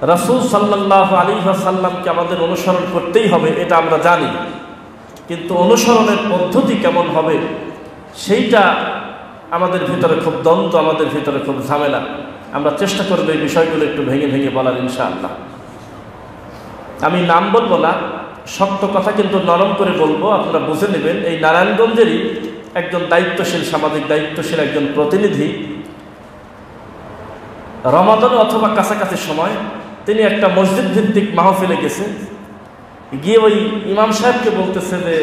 রাসূল সাল্লাল্লাহু আলাইহি ওয়াসাল্লামকে আমাদের অনুসরণ করতেই হবে, এটা আমরা জানি, কিন্তু অনুসরণের পদ্ধতি কেমন হবে সেইটা আমাদের ভিতরে খুব দ্বন্দ্ব, আমাদের ভিতরে খুব ঝামেলা। আমরা চেষ্টা করব এই বিষয়গুলো একটু ভেঙে ভেঙে বলার ইনশাআল্লাহ। আমি নাম বলবো না, শক্ত কথা কিন্তু নরম করে বলবো, আপনারা বুঝে নেবেন। এই নারায়ণগঞ্জেরই একজন দায়িত্বশীল, সামাজিক দায়িত্বশীল একজন প্রতিনিধি রমাদানে অথবা কাছাকাছি সময় তিনি একটা মসজিদ ভিত্তিক মাহফিলে গেছে, গিয়ে ওই ইমাম সাহেবকে বলতেছে যে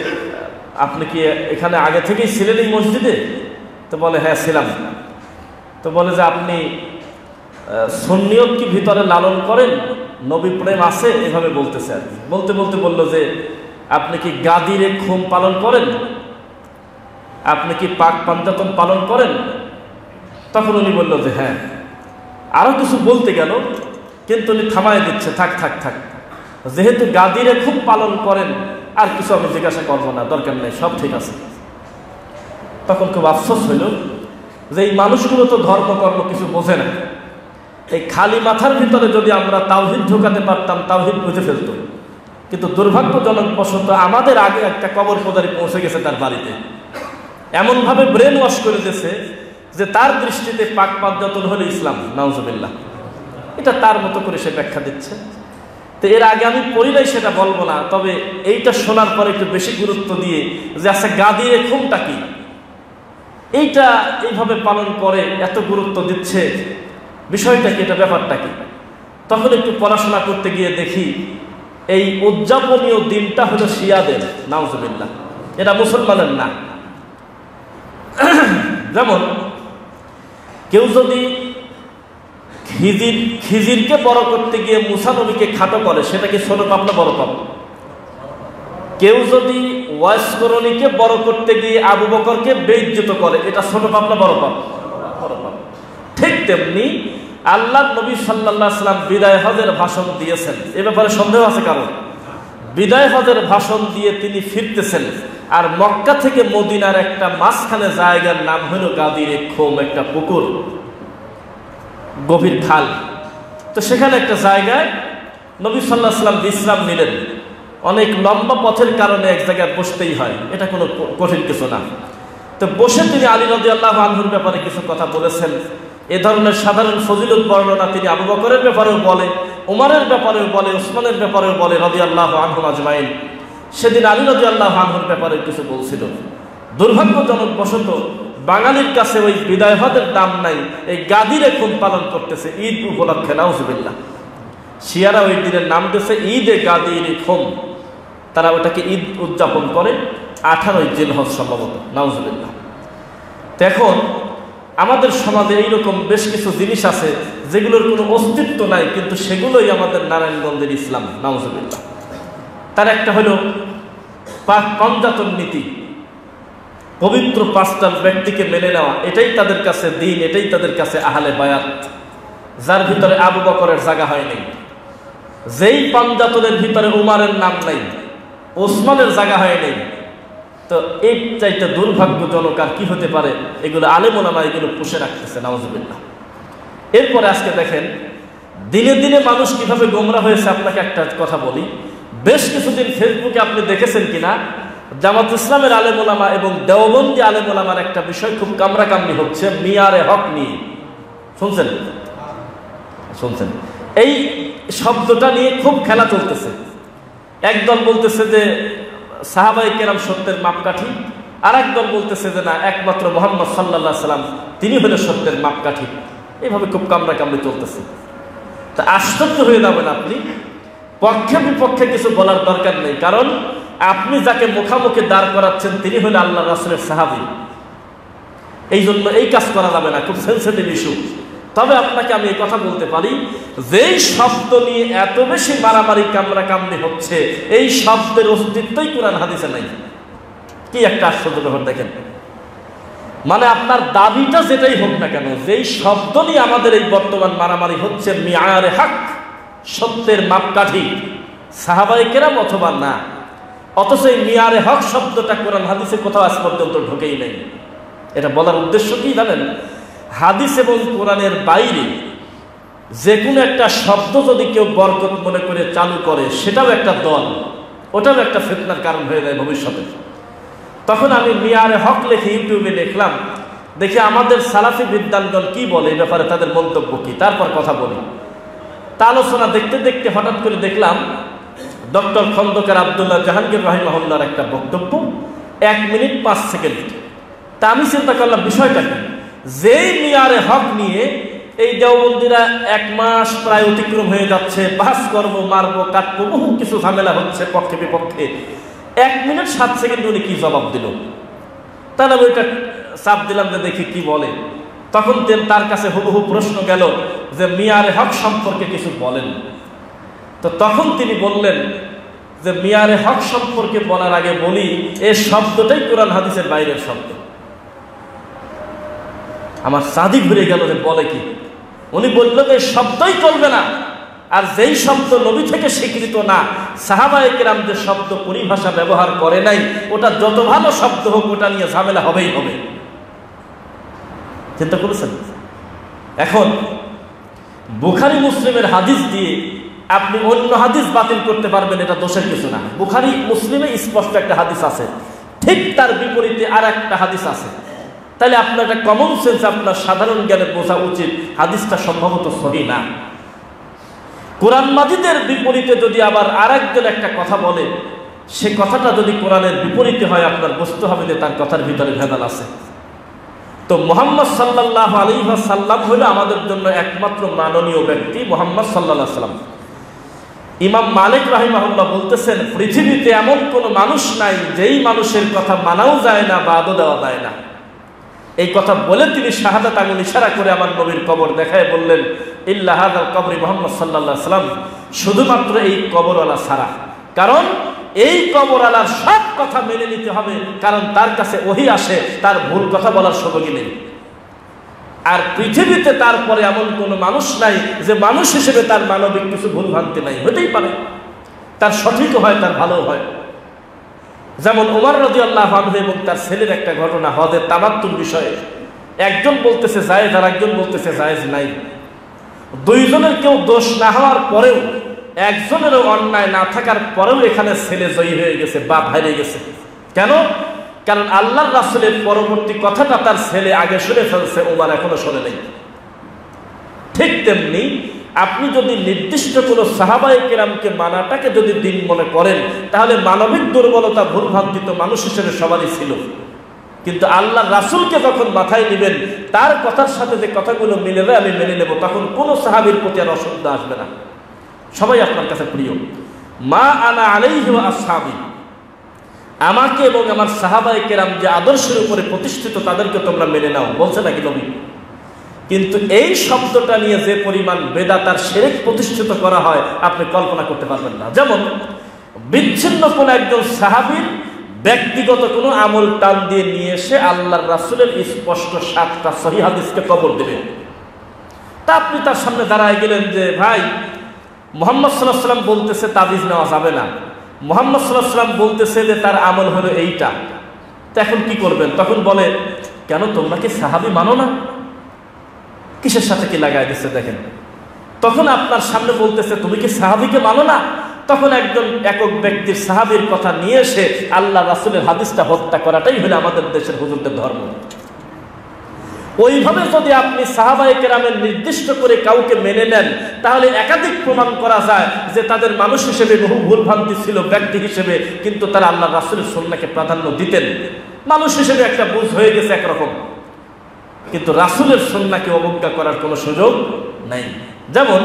আপনি কি এখানে আগে থেকেই ছিলেন এই মসজিদে? তো বলে হ্যাঁ ছিলাম। তো বলে যে আপনি সুন্নিয়ত কি ভিতরে লালন করেন, নবী প্রেম আছে, এভাবে বলতেছে আর কি। বলতে বলতে বলল যে আপনি কি গাদিরে খুম পালন করেন, আপনি কি পাক পাঞ্জাতন পালন করেন? তখন উনি বলল যে হ্যাঁ। আরো কিছু বলতে গেল, কিন্তু উনি থামায় দিচ্ছে, থাক থাক থাক, যেহেতু গাদিরে খুব পালন করেন আর কিছু আমি জিজ্ঞাসা করবো না, দরকার নেই, সব ঠিক আছে। তখন খুব আফসোস হইল যে এই মানুষগুলো তো ধর্মকর্ম কিছু বোঝে না। এই খালি মাথার ভিতরে যদি আমরা তাওহীদ ঢোকাতে পারতাম, তাওহীদ বুঝে ফেলতো। কিন্তু দুর্ভাগ্যজনক বশত আমাদের আগে একটা কবর পদারি পৌঁছে গেছে তার বাড়িতে, এমনভাবে ব্রেন ওয়াশ করে দিয়েছে যে তার দৃষ্টিতে পাক পাঞ্জাতন হলো ইসলাম, নাউজুবিল্লাহ। এটা তার মতো করে সে ব্যাখ্যা দিচ্ছে। তো এর আগে আমি পড়ি নাই সেটা বলবো না, তবে এইটা শোনার পরে একটু বেশি গুরুত্ব দিয়ে যে আচ্ছা গাদিরে খুমটা কি, এইটা এইভাবে পালন করে এত গুরুত্ব দিচ্ছে, বিষয়টা কি, এটা ব্যাপারটা কি। তখন একটু পড়াশোনা করতে গিয়ে দেখি এই উদযাপনীয় দিনটা হলো শিয়াদের, নাউজুবিল্লাহ, এটা মুসলমানের না। যেমন কেউ যদি খিজিরকে বড় করতে গিয়ে মুসা নবীকে খাটো করে, সেটা কি ছোট পাপ না বড় পাপ? কেউ যদি ওয়াইসকরণীকে বড় করতে গিয়ে আবু বকরকে বেইজ্জত করে, এটা ছোট পাপ না বড় পাপ? বড় পাপ। ঠিক তেমনি আল্লাহর নবী সাল্লাল্লাহু আলাইহি ওয়াসাল্লাম বিদায় হজের ভাষণ দিয়েছেন, এ ব্যাপারে সন্দেহ আছে কারণ? বিদায় হজের ভাষণ দিয়ে তিনি ফিরতেছেন, আর মক্কা থেকে মদিনার একটা মাঝখানে জায়গার নাম হলো গাদিরে খুম, একটা পুকুর, গভীর খাল। তো সেখানে একটা জায়গায় নবী সাল্লাল্লাহু আলাইহি ওয়াসাল্লাম বিশ্রাম নিলেন। অনেক লম্বা পথের কারণে এক জায়গায় বসতেই হয়, এটা কোনো কঠিন কিছু না। তো বসে তিনি আলী রাদিয়াল্লাহু আনহুর ব্যাপারে কিছু কথা বলেছেন। এ ধরনের সাধারণ ফজিলত বর্ণনা তিনি আবু বকরের ব্যাপারেও বলে, উমরের ব্যাপারেও বলে, উসমানের ব্যাপারেও বলে রাদিয়াল্লাহু আনহুম আজমাইন। সেদিন আলী রাদিয়াল্লাহু আনহুর ব্যাপারে কিছু বলছিল। দুর্ভাগ্যজনক বশত বাঙালির কাছে ওই বিদায় হজের দাম নাই, এই গাদিরে খুম পালন করতেছে ঈদ উপলক্ষে, নাউজুবিল্লাহ। শিয়ারা ওই দিনের নাম দিয়েছে ঈদে গাদিরে খুম, তারা ওটাকে ঈদ উদযাপন করে 18 জিলহজ সম্ভবত, নাউজুবিল্লাহ। এখন আমাদের সমাজে এইরকম বেশ কিছু জিনিস আছে যেগুলোর কোনো অস্তিত্ব নাই, কিন্তু সেগুলোই আমাদের নারায়ণগঞ্জের ইসলাম, নাউজুবিল্লাহ। তার একটা হলো পাক পাঞ্জাতন নীতি, পবিত্র পাঁচটার ব্যক্তিকে মেনে নেওয়া, এটাই তাদের কাছে দিন, এটাই তাদের কাছে আহলে বায়াত, যার ভিতরে আবু বকরের জায়গা হয়নি, যেই পাঞ্জাতনের ভিতরে উমারের নাম নাই, ওসমানের জায়গা হয়নি। তো এই চাইতে দুর্ভাগ্যজনক আর কি হতে পারে? এগুলো আলেম ওলামা এগুলো পুষে রাখতেছে, নাউজুবিল্লাহ। এরপরে আজকে দেখেন দিনে দিনে মানুষ কিভাবে গোমরা হয়েছে। আপনাকে একটা কথা বলি, বেশ কিছুদিন ফেসবুকে আপনি দেখেছেন কিনা, জামাত ইসলামের আলেম ওলামা এবং দেওবন্দি আলেম ওলামার একটা বিষয় খুব কামড়াকামড়ি হচ্ছে, মিয়ারে হক নিয়ে। শুনছেন? এই শব্দটা নিয়ে খুব খেলা চলতেছে। একদল বলতেছে যে সাহাবায়ে কেরাম সত্যের মাপকাঠি, আর একদল বলতেছে যে না, একমাত্র মুহাম্মদ সাল্লাল্লাহু আলাইহি সাল্লাম তিনি হলেন সত্যের মাপকাঠি। এইভাবে খুব কামড়াকামড়ি চলতেছে। তা আশ্চর্য হয়ে যাবেন আপনি, পক্ষে বিপক্ষে কিছু বলার দরকার নেই, কারণ আপনি যাকে মুখামুখি দাঁড় করাচ্ছেন তিনি হলেন আল্লাহ রাসূলের সাহাবী। এই জন্য এই কাজ করা যাবে না, খুব সেনসিটিভ ইস্যু। তবে আপনাকে আমি এই কথা বলতে পারি, যেই শব্দ নিয়ে এত বেশি মারামারি কামড়াকামড়ি হচ্ছে, এই শব্দের অস্তিত্বই কোরআন হাদিসে নাই। কি একটা আশ্চর্য ব্যাপার দেখেন। মানে আপনার দাবিটা যেটাই হোক না কেন, যেই শব্দ নিয়ে আমাদের এই বর্তমান মারামারি হচ্ছে, মিয়ারে হক, সত্যের মাপকাঠি, সাহাবায়ে কেরাম অথবা না, অথচ এই মিয়ারে হক শব্দটা কোরআন হাদিসে কোথাও আজ পর্যন্ত ঢোকেই নেই। এটা বলার উদ্দেশ্য কি জানেন? হাদিস এবং কোরআনের বাইরে যে কোনো একটা শব্দ যদি কেউ বরকত মনে করে চালু করে, সেটাও একটা দল, ওটাও একটা ফিতনার কারণ হয়ে যায় ভবিষ্যতে। তখন আমি মিয়ারে হক লিখে ইউটিউবে দেখলাম, দেখি আমাদের সালাফি বিদ্বানগণ কি বলে এই ব্যাপারে, তাদের মন্তব্য কি, তারপর কথা বলি। তা আলোচনা দেখতে দেখতে হঠাৎ করে দেখলাম ডক্টর খন্দকার আব্দুল্লাহ জাহাঙ্গীর রাহিমাহুল্লাহর একটা বক্তব্য, 1 মিনিট 5 সেকেন্ড। তা আমি চিন্তা করলাম বিষয়টা কি। যেই মিয়ারে হক নিয়ে এই দেওবন্দিরা 1 মাস প্রায় অতিক্রম হয়ে যাচ্ছে, বাস করবো, মারবো, কাটবো, বহু কিছু ঝামেলা হচ্ছে পক্ষে বিপক্ষে, 1 মিনিট 7 সেকেন্ড উনি কি জবাব দিল। তাহলে আমি ওইটা চাপ দিলাম যে দেখি কি বলে। তখন তার কাছে হুবহু প্রশ্ন গেল যে মিয়ারে হক সম্পর্কে কিছু বলেন। তো তখন তিনি বললেন যে মিয়ারে হক সম্পর্কে বলার আগে বলি, এই শব্দটাই কোরআন হাদিসের বাইরের শব্দ। আমার সাদি ঘুরে গেল যে বলে কি। উনি বলল যে শব্দই চলবে না, আর যেই শব্দ নবী থেকে স্বীকৃত না, সাহাবায়ে কেরাম যে শব্দ পরিভাষা ব্যবহার করে নাই, ওটা যত ভালো শব্দ হোক ওটা নিয়ে ঝামেলা হবেই হবে। চিন্তা করেছেন? এখন বুখারী মুসলিমের হাদিস দিয়ে আপনি অন্য হাদিস বাতিল করতে পারবেন, এটা দোষের কিছু না। বুখারী মুসলিমে স্পষ্ট একটা হাদিস আছে, ঠিক তার বিপরীতে আর একটা হাদিস আছে। তাহলে আপনার একটা কমন সেন্স, আপনার সাধারণ জ্ঞানে বোঝা উচিত হাদিসটা সম্ভবত সহিহ না। কোরআন মাজিদের বিপরীতে যদি আবার আরেকজন একটা কথা বলে, সে কথাটা যদি কোরআনের বিপরীতে হয়, আপনার বুঝতে হবে যে তার কথার ভিতরে ভেদাল আছে। তো মুহাম্মদ সাল্লাল্লাহু আলাইহি ওয়াসাল্লাম হলো আমাদের জন্য একমাত্র মাননীয় ব্যক্তি, মুহাম্মদ সাল্লাল্লাহু আলাইহি ওয়াসাল্লাম। ইমাম মালিক রাহিমাহুল্লাহ বলতেছেন, পৃথিবীতে এমন কোনো মানুষ নাই যেই মানুষের কথা মানাও যায় না, বাদও দেওয়া যায় না। এই কথা বলে তিনি শাহাদাত আঙ্গুল ইশারা করে আমার নবীর কবর দেখায় বললেন, ইল্লা হাযাল কবরি মুহাম্মদ সাল্লাল্লাহু আলাইহি ওয়াসাল্লাম, শুধুমাত্র এই কবরওয়ালা ছাড়া। কারণ এই কবরওয়ালার সব কথা মেনে নিতে হবে, কারণ তার কাছে ওহী আসে, তার ভুল কথা বলার সুযোগই নেই। আর পৃথিবীতে তারপরে এমন কোনো মানুষ নাই যে মানুষ হিসেবে তার মানবিক কিছু ভুল ভ্রান্তি নাই। হতেই পারে তার সঠিকও হয়, তার ভালো হয়। যেমন ওমর রাদিয়াল্লাহু আনহু এবং তার ছেলের একটা ঘটনা, হজের তামাত্তুর বিষয়ে। একজন বলতেছে জায়েজ, আর একজন বলতেছে জায়েজ নাই। দুইজনের কেউ দোষ না হওয়ার পরেও, একজনেরও অন্যায় না থাকার পরেও এখানে ছেলে জয়ী হয়ে গেছে, বাপ হারিয়ে গেছে। কেন? কারণ আল্লাহর রাসূলের পরবর্তী কথাটা তার ছেলে আগে শুনে ফেলছে, ওমর এখনো শোনে নাই। ঠিক তেমনি আপনি যদি নির্দিষ্ট কোনো সাহাবায়ে কেরামকে মানাটাকে যদি দিন মনে করেন, তাহলে মানবিক দুর্বলতা, ভুলভ্রান্তি তো মানুষ হিসেবে সবারই ছিল। কিন্তু আল্লাহর রাসূলকে যখন মাথায় নেবেন, তার কথার সাথে যে কথাগুলো মিলে যায় আমি মেনে নেব, তখন কোনো সাহাবীর প্রতি আর অসুবিধা আসবে না। সবাই আপনার কাছে প্রিয়। মা আনা আলাইহি ওয়া আসহাবি, আমাকে এবং আমার সাহাবায়ে কেরাম যে আদর্শের উপরে প্রতিষ্ঠিত, তাদেরকে তোমরা মেনে নাও, বলছে নাকি নবী? কিন্তু এই শব্দটা নিয়ে যে পরিমাণ বেদাত আর শিরক প্রতিষ্ঠিত করা হয়, আপনি কল্পনা করতে পারবেন না। যেমন বিচ্ছিন্ন কোন একজন সাহাবীর ব্যক্তিগত কোনো আমল টান দিয়ে নিয়ে এসে আল্লাহর রাসূলের স্পষ্ট 7টা সহিহ হাদিসকে কবর দেবে। তা আপনি তার সামনে দাঁড়ায় গেলেন যে ভাই, মুহাম্মদ সাল্লাল্লাহু আলাইহি ওয়াসাল্লাম বলতেছে তাবিজ নেওয়া যাবে না, মুহাম্মদ সাল্লাল্লাহু আলাইহি ওয়াসাল্লাম বলতেছে যে তার আমল হলো এইটা, তো এখন কি করবেন? তখন বলে, কেন তোমরা কি সাহাবী মানো না? কিসের সাথে কি লাগাই দিচ্ছে দেখেন। তখন আপনার সামনে বলতেছে তুমি কি সাহাবীকে মানো না? তখন একজন একক ব্যক্তির সাহাবীর কথা নিয়ে এসে আল্লাহ রাসূলের হাদিসটা হত্যা করাটাই হলো আমাদের দেশের হুজুরদের ধর্ম। ওইভাবে যদি আপনি সাহাবায়ে কেরামের নির্দিষ্ট করে কাউকে মেনে নেন, তাহলে একাধিক প্রমাণ করা যায় যে তাদের মানুষ হিসেবে বহু ভুলভ্রান্তি ছিল, ব্যক্তি হিসেবে কিন্তু তারা আল্লাহ রাসূলের সুন্নাহকে প্রাধান্য দিতেন। মানুষ হিসেবে একটা বুঝ হয়ে গেছে একরকম, কিন্তু রাসূলের সুন্নাহকে অবজ্ঞা করার কোনো সুযোগ নাই। যেমন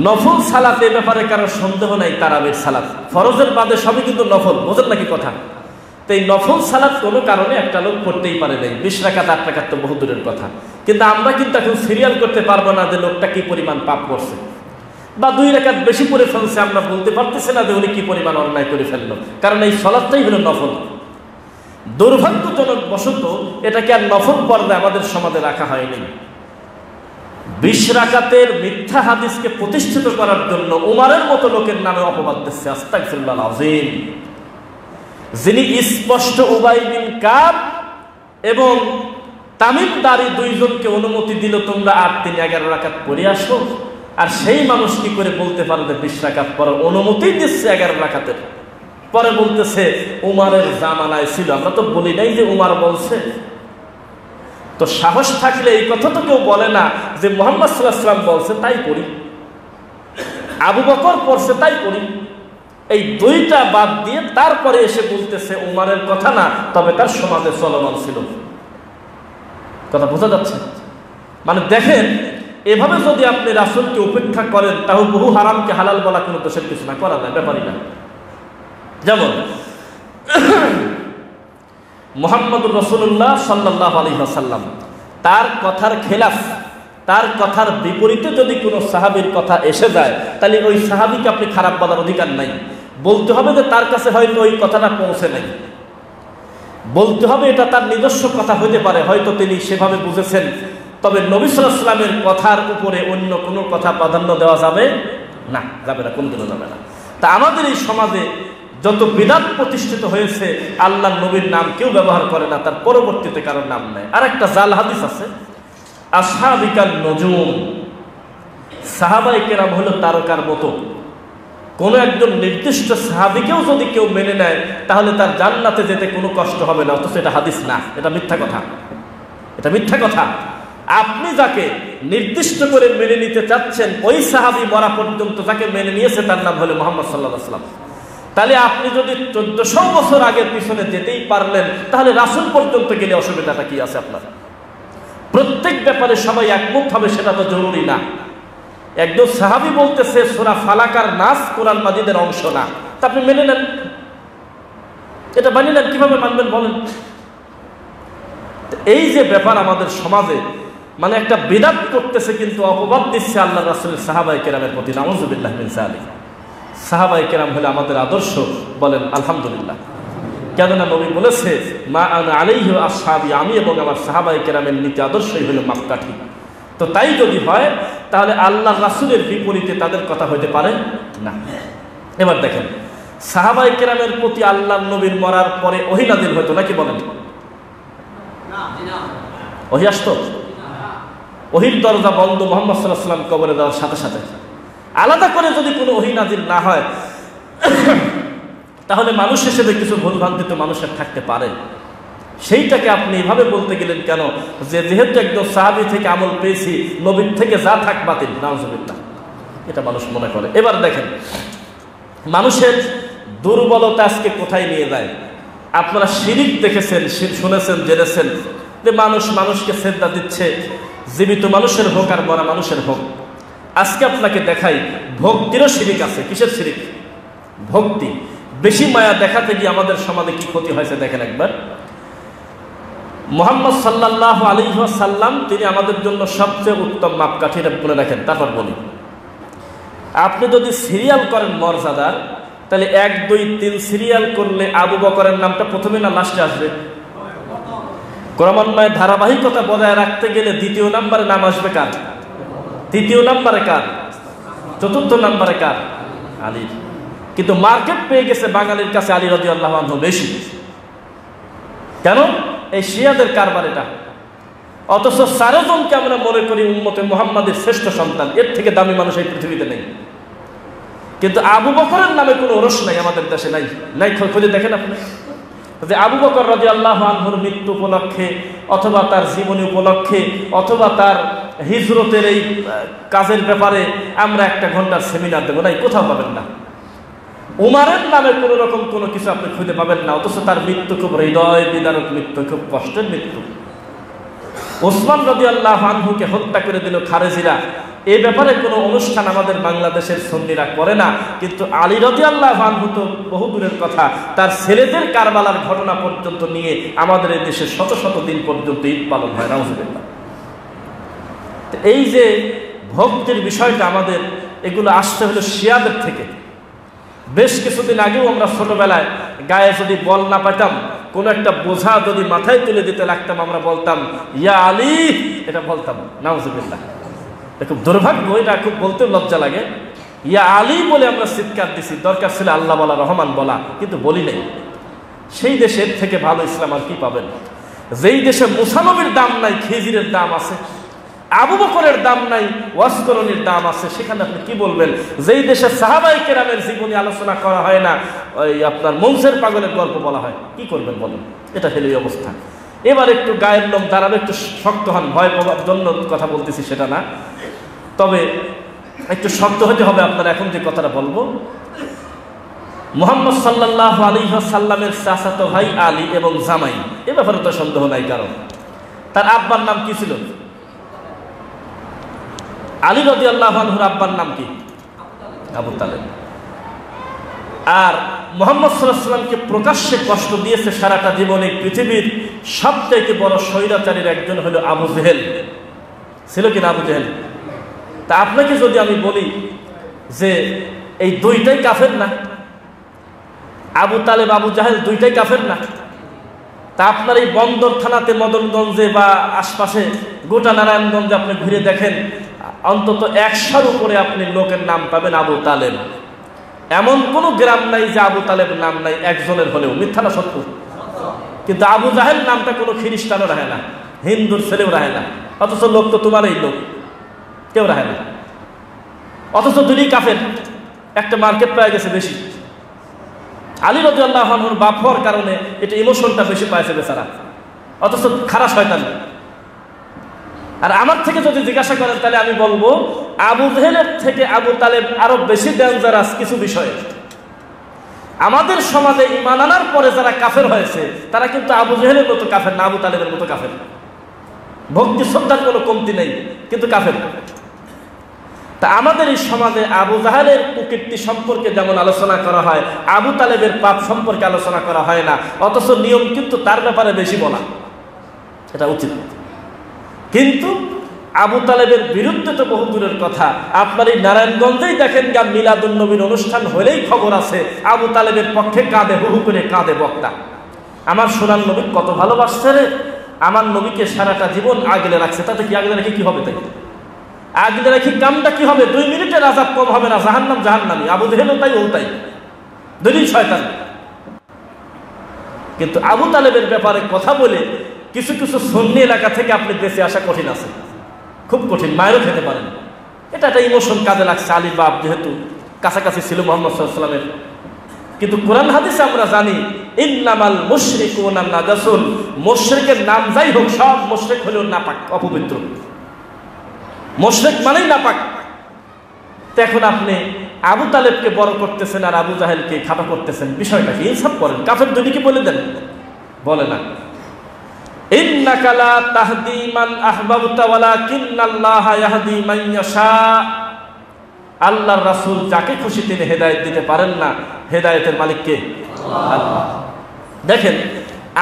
নফল সালাত, এ ব্যাপারে কারো সন্দেহ নাই, তারাবির সালাত ফরজের বাদে সবই কিন্তু নফল, বোঝেন নাকি কথা? তো এই নফল সালাত কোনো কারণে একটা লোক পড়তেই পারে নাই, 20 রাকাত 8 রাকাত তো বহু দূরের কথা। কিন্তু আমরা কিন্তু এখন সিরিয়াল করতে পারবো না যে লোকটা কি পরিমাণ পাপ করছে, বা 2 রাকাত বেশি পড়ে ফেলছে, আমরা বলতে পারতেছি না যে উনি কি পরিমাণ অন্যায় করে ফেললো, কারণ এই সালাতটাই হলো নফল। দুর্ভাগ্যজনক বশত এটাকে আর নফল পর্দায় আমাদের সমাজে রাখা হয়নি। 20 রাকাতের মিথ্যা হাদিসকে প্রতিষ্ঠিত করার জন্য উমরের মতো লোকের নামে অপবাদ দিচ্ছে, আস্তাগফিরুল্লাহ আযীম, যিনি স্পষ্ট উবাই বিন কাব এবং তামিমদারি দুইজনকে অনুমতি দিল তোমরা 8-3-11 রাকাত পড়ে আসো, আর সেই মানুষ কি করে বলতে পারবে 20 রাকাত পড়ার অনুমতি দিচ্ছে 11 রাকাতের, পরে বলতেছে উমারের জামানায় ছিল। আমরা তো বলি নাই যে উমার বলছে। তো সাহস থাকলে এই কথা তো কেউ বলে না যে মুহাম্মদ সাল্লাল্লাহু আলাইহি ওয়াসাল্লাম বলছে তাই পড়ি, আবু বকর পড়ছে তাই পড়ি। এই দুইটা বাদ দিয়ে তারপরে এসে বলতেছে উমারের কথা না, তবে তার সমাজে চলমান ছিল। কথা বোঝা যাচ্ছে? মানে দেখেন, এভাবে যদি আপনি রাসূলকে উপেক্ষা করেন তাহলে বহু হারামকে হালাল বলা কোনো দোষের কিছু না, করা যায়, ব্যাপারই না। যেমন মুহাম্মদুর রাসূলুল্লাহ সাল্লাল্লাহু আলাইহি ওয়াসাল্লাম, তার কথার খেলাফ, তার কথার বিপরীতে যদি কোনো সাহাবীর কথা এসে যায়, তাহলে ওই সাহাবীকে আপনি খারাপ বলার অধিকার নাই। বলতে হবে যে তার কাছে হয়তো ওই কথাটা পৌঁছে নাই, বলতে হবে এটা তার নিজস্ব কথা হতে পারে, হয়তো তিনি সেভাবে বুঝেছেন। তবে নবী সাল্লাল্লাহু আলাইহি ওয়াসাল্লামের কথার উপরে অন্য কোনো কথা প্রাধান্য দেওয়া যাবে না, যাবে না, কোনদিনও যাবে না। তা আমাদের এই সমাজে যত বিদআত প্রতিষ্ঠিত হয়েছে, আল্লাহর নবীর নাম কেউ ব্যবহার করে না, তার পরবর্তীতে কারোর নাম নেয়। আর একটা জাল হাদিস আছে, আসহাবিকান নজুম, সাহাবায়ে কেরাম হলো তারকার মতো। কোন একজন নির্দিষ্ট সাহাবীকেও যদি কেউ মেনে নেয় তাহলে তার জান্নাতে যেতে কোনো কষ্ট হবে না, অথচ এটা হাদিস না, এটা মিথ্যা কথা, এটা মিথ্যা কথা। আপনি যাকে নির্দিষ্ট করে মেনে নিতে চাচ্ছেন, ওই সাহাবী মরা পর্যন্ত যাকে মেনে নিয়েছে তার নাম হলো মুহাম্মদ সাল্লাল্লাহু আলাইহি ওয়াসাল্লাম। তাহলে আপনি যদি 1400 বছর আগের পিছনে যেতেই পারলেন, তাহলে রাসূল পর্যন্ত গেলে অসুবিধাটা কি আছে আপনার? প্রত্যেক ব্যাপারে সবাই একমত হবে সেটা তো জরুরি না। একজন সাহাবী বলতেছে সূরা ফালাক আর নাস কোরআন মাজিদের অংশ না, তা আপনি মেনে নেন, এটা মানি নেন, কিভাবে মানবেন বলেন? এই যে ব্যাপার আমাদের সমাজে, মানে একটা বিদআত করতেছে কিন্তু অপবাদ দিচ্ছে আল্লাহর রাসূলের সাহাবায়ে কেরামের প্রতি। নাউযুবিল্লাহ মিন যালিক। সাহাবায়ে কেরাম হলো আমাদের আদর্শ, বলেন আলহামদুলিল্লাহ। কেননা নবী বলেছে মা আনা আলাইহি ওয়া আসহাবি, আমি এবং আমার সাহাবায়ে কেরামের নীতি আদর্শই হলো মাপকাঠি। তো তাই যদি হয় তাহলে আল্লাহর রাসূলের বিপরীতে তাদের কথা হইতে পারে না। এবার দেখেন, সাহাবায়ে কেরামের প্রতি আল্লাহর নবীর মরার পরে ওহী নাযিল হতো নাকি বলেন? ওহী আসতো? ওহীর দরজা বন্ধ মুহাম্মদ সাল্লাল্লাহু আলাইহি ওয়াসাল্লাম কবরে যাওয়ার সাথে সাথে। আলাদা করে যদি কোনো ওহী নাযিল না হয় তাহলে মানুষ হিসেবে কিছু ভুলভ্রান্তি তো মানুষের থাকতে পারে। সেইটাকে আপনি এভাবে বলতে গেলেন কেন যে যেহেতু একদম সাহাবী থেকে আমল পেয়েছি, নবীর থেকে যা থাক বাতিল, নাউযুবিল্লাহ, এটা মানুষ মনে করে। এবার দেখেন মানুষের দুর্বলতা আজকে কোথায় নিয়ে যায়। আপনারা শিরিক দেখেছেন, শুনেছেন, জেনেছেন যে মানুষ মানুষকে সেজদা দিচ্ছে, জীবিত মানুষের হোক আর মরা মানুষের হোক। আজকে আপনাকে দেখাই ভক্তিরও শিরিক আছে। কিসের শিরিক? ভক্তি। বেশি মায়া দেখাতে গিয়ে আমাদের সমাজে কি ক্ষতি হয়েছে দেখেন একবার। মুহাম্মদ সাল্লাল্লাহু আলাইহি ওয়াসাল্লাম তিনি আমাদের জন্য সবচেয়ে উত্তম মাপকাঠি, বলে রাখেন। তারপর বলি, আপনি যদি সিরিয়াল করেন মর্যাদার, তাহলে 1, 2, 3 সিরিয়াল করলে আবু বকরের নামটা প্রথমে না লাস্টে আসবে? ক্রমান্বয়ে ধারাবাহিকতা বজায় রাখতে গেলে দ্বিতীয় নম্বরে নাম আসবে কার? তৃতীয় নম্বরে কার? চতুর্থ নম্বরে কার? আলীর। কিন্তু মার্কেট পেয়ে গেছে বাঙালির কাছে আলী রাদিয়াল্লাহু আনহু বেশি। কেন? এই শিয়াদের কারবার এটা। অথচ 4 জনকে আমরা মনে করি উম্মতে মুহাম্মাদের শ্রেষ্ঠ সন্তান, এর থেকে দামি মানুষ এই পৃথিবীতে নেই। কিন্তু আবু বকরের নামে কোনো ওরস নাই আমাদের দেশে, নাই নাই খুঁজে দেখেন আপনি যে আবু বকর রাদিয়াল্লাহু আনহুর মৃত্যু উপলক্ষে অথবা তার জীবনী উপলক্ষে অথবা তার হিজরতের এই কাজের ব্যাপারে আমরা 1 ঘন্টার সেমিনার দেবো, নাই, কোথাও পাবেন না। উমারের নামে কোনো রকম কোনো কিছু আপনি খুঁজে পাবেন না, অথচ তার মৃত্যু খুব হৃদয় বিদারক মৃত্যু, খুব কষ্টের মৃত্যু। ওসমান রাদিয়াল্লাহু আনহুকে হত্যা করে দিল খারেজিরা, এই ব্যাপারে কোনো অনুষ্ঠান আমাদের বাংলাদেশের সুন্নিরা করে না। কিন্তু আলী রাদিয়াল্লাহু আনহু তো বহু দূরের কথা, তার ছেলেদের কারবালার ঘটনা পর্যন্ত নিয়ে আমাদের এই দেশে শত শত দিন পর্যন্ত ঈদ পালন হয়। নাউযুবিল্লাহ। এই যে ভক্তির বিষয়টা আমাদের, এগুলো আসতে হলো শিয়াদের থেকে। বেশ কিছুদিন আগেও আমরা ছোটবেলায় গায়ে যদি বল না পাইতাম, কোনো একটা বোঝা যদি মাথায় তুলে দিতে লাগতাম, আমরা বলতাম ইয়া আলী, এটা বলতাম। নাউযুবিল্লাহ। খুব দুর্ভাগ্য, এটা খুব বলতে লজ্জা লাগে। ইয়া আলী বলে আমরা চিৎকার দিছি, দরকার ছিল আল্লাহ বলা, রহমান বলা, কিন্তু বলি নাই। সেই দেশের থেকে ভালো ইসলাম আর কি পাবেন? যেই দেশে মুসা নবীর দাম নাই, খিজিরের দাম আছে, আবু বকরের দাম নাই, ওয়াসকরণীর দাম আছে, সেখানে আপনি কি বলবেন? যেই দেশে সাহাবায়ে কেরামের জীবনী আলোচনা করা হয় না, ওই আপনার মনসের পাগলের গল্প বলা হয়, কি করবেন বলেন? এটা হলো এই অবস্থা। এবার একটু গায়ের লোম দাঁড়াবে, একটু শক্ত হন, ভয় পাওয়ার জন্য কথা বলতেছি সেটা না, তবে একটু শক্ত হতে হবে। আপনারা এখন যে কথাটা বলবো, মুহাম্মদ সাল্লাল্লাহু আলাইহি ওয়াসাল্লামের চাচাতো ভাই আলী এবং জামাই, এ ব্যাপারে তো সন্দেহ নাই, কারণ তার আব্বার নাম কি ছিল? আলী রাদিয়াল্লাহু আনহুর আব্বার নাম কি? আবু তালেব। আর মুহাম্মদ সাল্লাল্লাহু আলাইহি ওয়াসাল্লামকে প্রকাশ্যে কষ্ট দিয়েছে সারাটা জীবনে পৃথিবীর সবথেকে বড় স্বৈরাচারীর একজন হলো আবু জেহেল, ছিল কিনা আবু জেহেল? তা আপনাকে যদি আমি বলি যে এই দুইটাই কাফের না, আবু তালেব আবু জাহেল দুইটাই কাফের না, তা আপনার এই বন্দর থানাতে, মদনগঞ্জে বা আশপাশে গোটা নারায়ণগঞ্জে আপনি ঘুরে দেখেন, অন্তত 100-র উপরে আপনি লোকের নাম পাবেন আবু তালেব। এমন কোনো গ্রাম নাই যে আবু তালেব নাম নাই একজনের হলেও, মিথ্যা না সত্য? কিন্তু আবু জাহেল নামটা কোনো খ্রিস্টানও রাখে না, হিন্দুর ছেলেও রাখে না, অথচ লোক তো তোমার এই লোক, কেউ রাখে না, অথচ দুই কাফের, একটা মার্কেট পাওয়া গেছে বেশি। আলী রাদিয়াল্লাহু আনহুর বাপ হওয়ার কারণে এটা ইমোশনটা বেশি পাইছে বেচারা, অথচ খারাপ শয়তান। আর আমার থেকে যদি জিজ্ঞাসা করেন তাহলে আমি বলবো আবু জেহেলের থেকে আবু তালেব আরো বেশি ডেঞ্জারাস কিছু বিষয়ে। আমাদের সমাজে ঈমান আনার পরে যারা কাফের হয়েছে তারা কিন্তু আবু জেহেলের মতো কাফের না, আবু তালেবের মতো কাফের। ভক্তি শ্রদ্ধার কোনো কমতি নেই, কিন্তু কাফের। তা আমাদের এই সমাজে আবু জাহেলের কুকীর্তি সম্পর্কে যেমন আলোচনা করা হয়, আবু তালেবের পাপ সম্পর্কে আলোচনা করা হয় না, অথচ নিয়ম কিন্তু তার ব্যাপারে বেশি বলা, এটা উচিত। কিন্তু আবু তালেবের বিরুদ্ধে তো বহু দূরের কথা, আপনার এই নারায়ণগঞ্জেই দেখেন গা মিলাদুন নবীর অনুষ্ঠান হলেই খবর আছে আবু তালেবের পক্ষে কাঁদে, হুহু করে কাঁদে বক্তা। আমার সোনার নবী কত ভালোবাসছে রে, আমার নবীকে সারাটা জীবন আগলে রাখছে, তাতে কি আগলে রেখে কি হবে? তাই আগলে রেখে কামটা কি হবে? 2 মিনিটের আযাব কম হবে না, জাহান্নাম জাহান্নামী। আবু জেহেলও তাই, ও তাই, দুই শয়তান। কিন্তু আবু তালেবের ব্যাপারে কথা বলে কিছু কিছু সুন্নি এলাকা থেকে আপনি বেঁচে আসা কঠিন আছে, খুব কঠিন, মায়েরও খেতে পারেন। এটা একটা ইমোশন কাজে লাগছে, আলীর বাপ যেহেতু কাছাকাছি ছিল মুহাম্মদ সাল্লাল্লাহু আলাইহি ওয়াসাল্লামের। কিন্তু কোরআন হাদিসে আমরা জানি ইন্নামাল মুশরিকুনা নাজাসুন, মুশরিকের নাম যাই হোক, সব মুশরিক হলেও নাপাক, অপবিত্র। মুশরিক মানেই নাপাক। তো এখন আপনি আবু তালেবকে বড় করতেছেন আর আবু জাহেলকে খাটো করতেছেন, বিষয়টা কি? ইনসাফ করেন। কাফের দুনিকে বলে দেন, বলে না। ইন্নাকা লা তাহদি মান আহবাবতা ওয়ালাকিন্নাল্লাহা ইয়াহদি মান ইয়াশা। আল্লাহর রাসূল যাকে খুশি তিনি হেদায়েত দিতে পারেন না, হেদায়েতের মালিক কে? আল্লাহ। দেখেন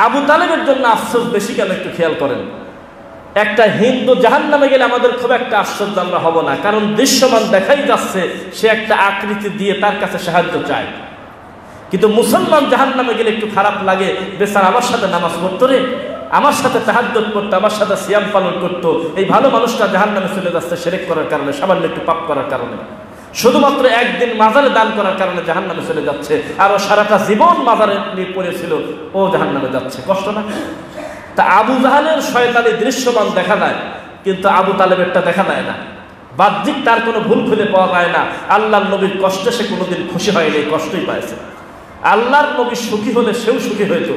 আবু তালেবের জন্য আফসোস বেশি কেন একটু খেয়াল করেন। একটা হিন্দু জাহান্নামে গেলে আমাদের খুব একটা আশ্চর্য আমরা হব না, কারণ দৃশ্যমান দেখাই যাচ্ছে সে একটা আকৃতি দিয়ে তার কাছে সাহায্য চায়। কিন্তু মুসলমান জাহান্নামে গেলে একটু খারাপ লাগে, বেচারা আমার সাথে নামাজ পড়তো রে, আমার সাথে তাহাজ্জুদ করতো, আমার সাথে সিয়াম পালন করতো, এই ভালো মানুষটা জাহান্নামে চলে যাচ্ছে শিরক করার কারণে, সামান্য একটু পাপ করার কারণে, শুধুমাত্র একদিন মাজারে দান করার কারণে জাহান্নামে চলে যাচ্ছে, আর ও সারাটা জীবন মাজারে নিয়ে পড়েছিল, ও জাহান্নামে যাচ্ছে। কষ্ট না? তা আবু জাহেলের শয়তানি দৃশ্যমান দেখা যায়, কিন্তু আবু তালেবেরটা দেখা যায় না। বাহ্যিক তার কোনো ভুল খুঁজে পাওয়া যায় না। আল্লাহর নবীর কষ্টে সে কোনোদিন খুশি হয়নি, কষ্টই পাইছে। আল্লাহর নবী সুখী হলে সেও সুখী হইত।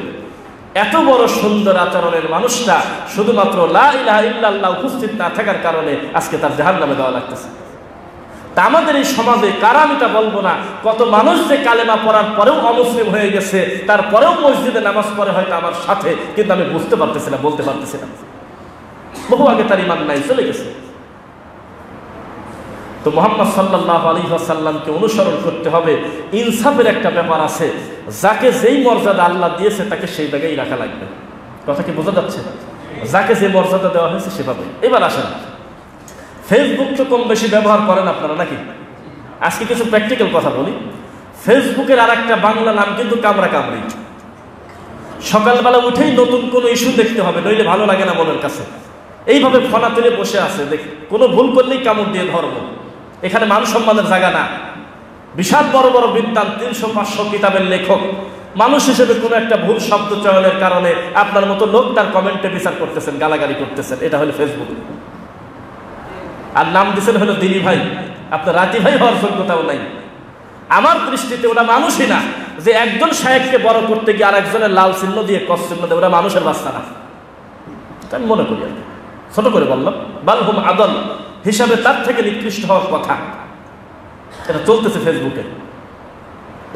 এত বড় সুন্দর আচরণের মানুষটা শুধুমাত্র লা ইলাহা ইল্লাল্লাহ উপস্থিত না থাকার কারণে আজকে তার জাহান্নামে দেওয়া লাগতেছে। তা আমাদের এই সমাজে কারা, আমি তা বলবো না, কত মানুষ যে কালেমা পড়ার পরেও অমুসলিম হয়ে গেছে, তারপরেও মসজিদে নামাজ পড়ে হয়তো আমার সাথে, কিন্তু আমি বুঝতে পারতেছি না, বলতে পারতেছি না। বহু আগে তার ঈমান নাই, চলে গেছে। তো মুহাম্মদ সাল্লাল্লাহু আলাইহি ওয়াসাল্লামকে অনুসরণ করতে হবে। ইনসাফের একটা ব্যাপার আছে, যাকে যেই মর্যাদা আল্লাহ দিয়েছে তাকে সেই জায়গায় রাখা লাগবে। কথা কি বোঝা যাচ্ছে? যাকে যে মর্যাদা দেওয়া হয়েছে সেভাবে। এবার আসেন, ফেসবুক তো কম বেশি ব্যবহার করেন আপনারা নাকি? আজকে কিছু প্র্যাকটিক্যাল কথা বলি। ফেসবুকের আর একটা বাংলা নাম কিন্তু কামড়া কামড়ি। সকালবেলা উঠেই নতুন কোনো ইস্যু দেখতে হবে, নইলে ভালো লাগে না মনের কাছে। এইভাবে ফনা তুলে বসে আছে, দেখি কোনো ভুল করলেই কামড় দিয়ে ধরবো। এখানে মান সম্মানের জায়গা না। বিশাল বড় বড় বিদ্বান, 300-500 কিতাবের লেখক, মানুষ হিসেবে কোনো একটা ভুল শব্দ চয়নের কারণে আপনার মতো লোক তার কমেন্টে বিচার করতেছেন, গালাগালি করতেছেন, এটা হলো ফেসবুক। আর নাম দিচ্ছেন হলো দিনী ভাই, আপনার রাতি ভাই হওয়ার যোগ্যতাও নাই। আমার দৃষ্টিতে ওরা মানুষই না, যে একজন শায়েখকে বড় করতে গিয়ে আর একজনের লাল চিহ্ন দিয়ে কস চিহ্ন দিয়ে, ওরা মানুষের বাচ্চা না, আমি মনে করি। আর ছোট করে বললাম, বালহুম আদল হিসাবে তার থেকে নিকৃষ্ট হওয়ার কথা। এটা চলতেছে ফেসবুকে।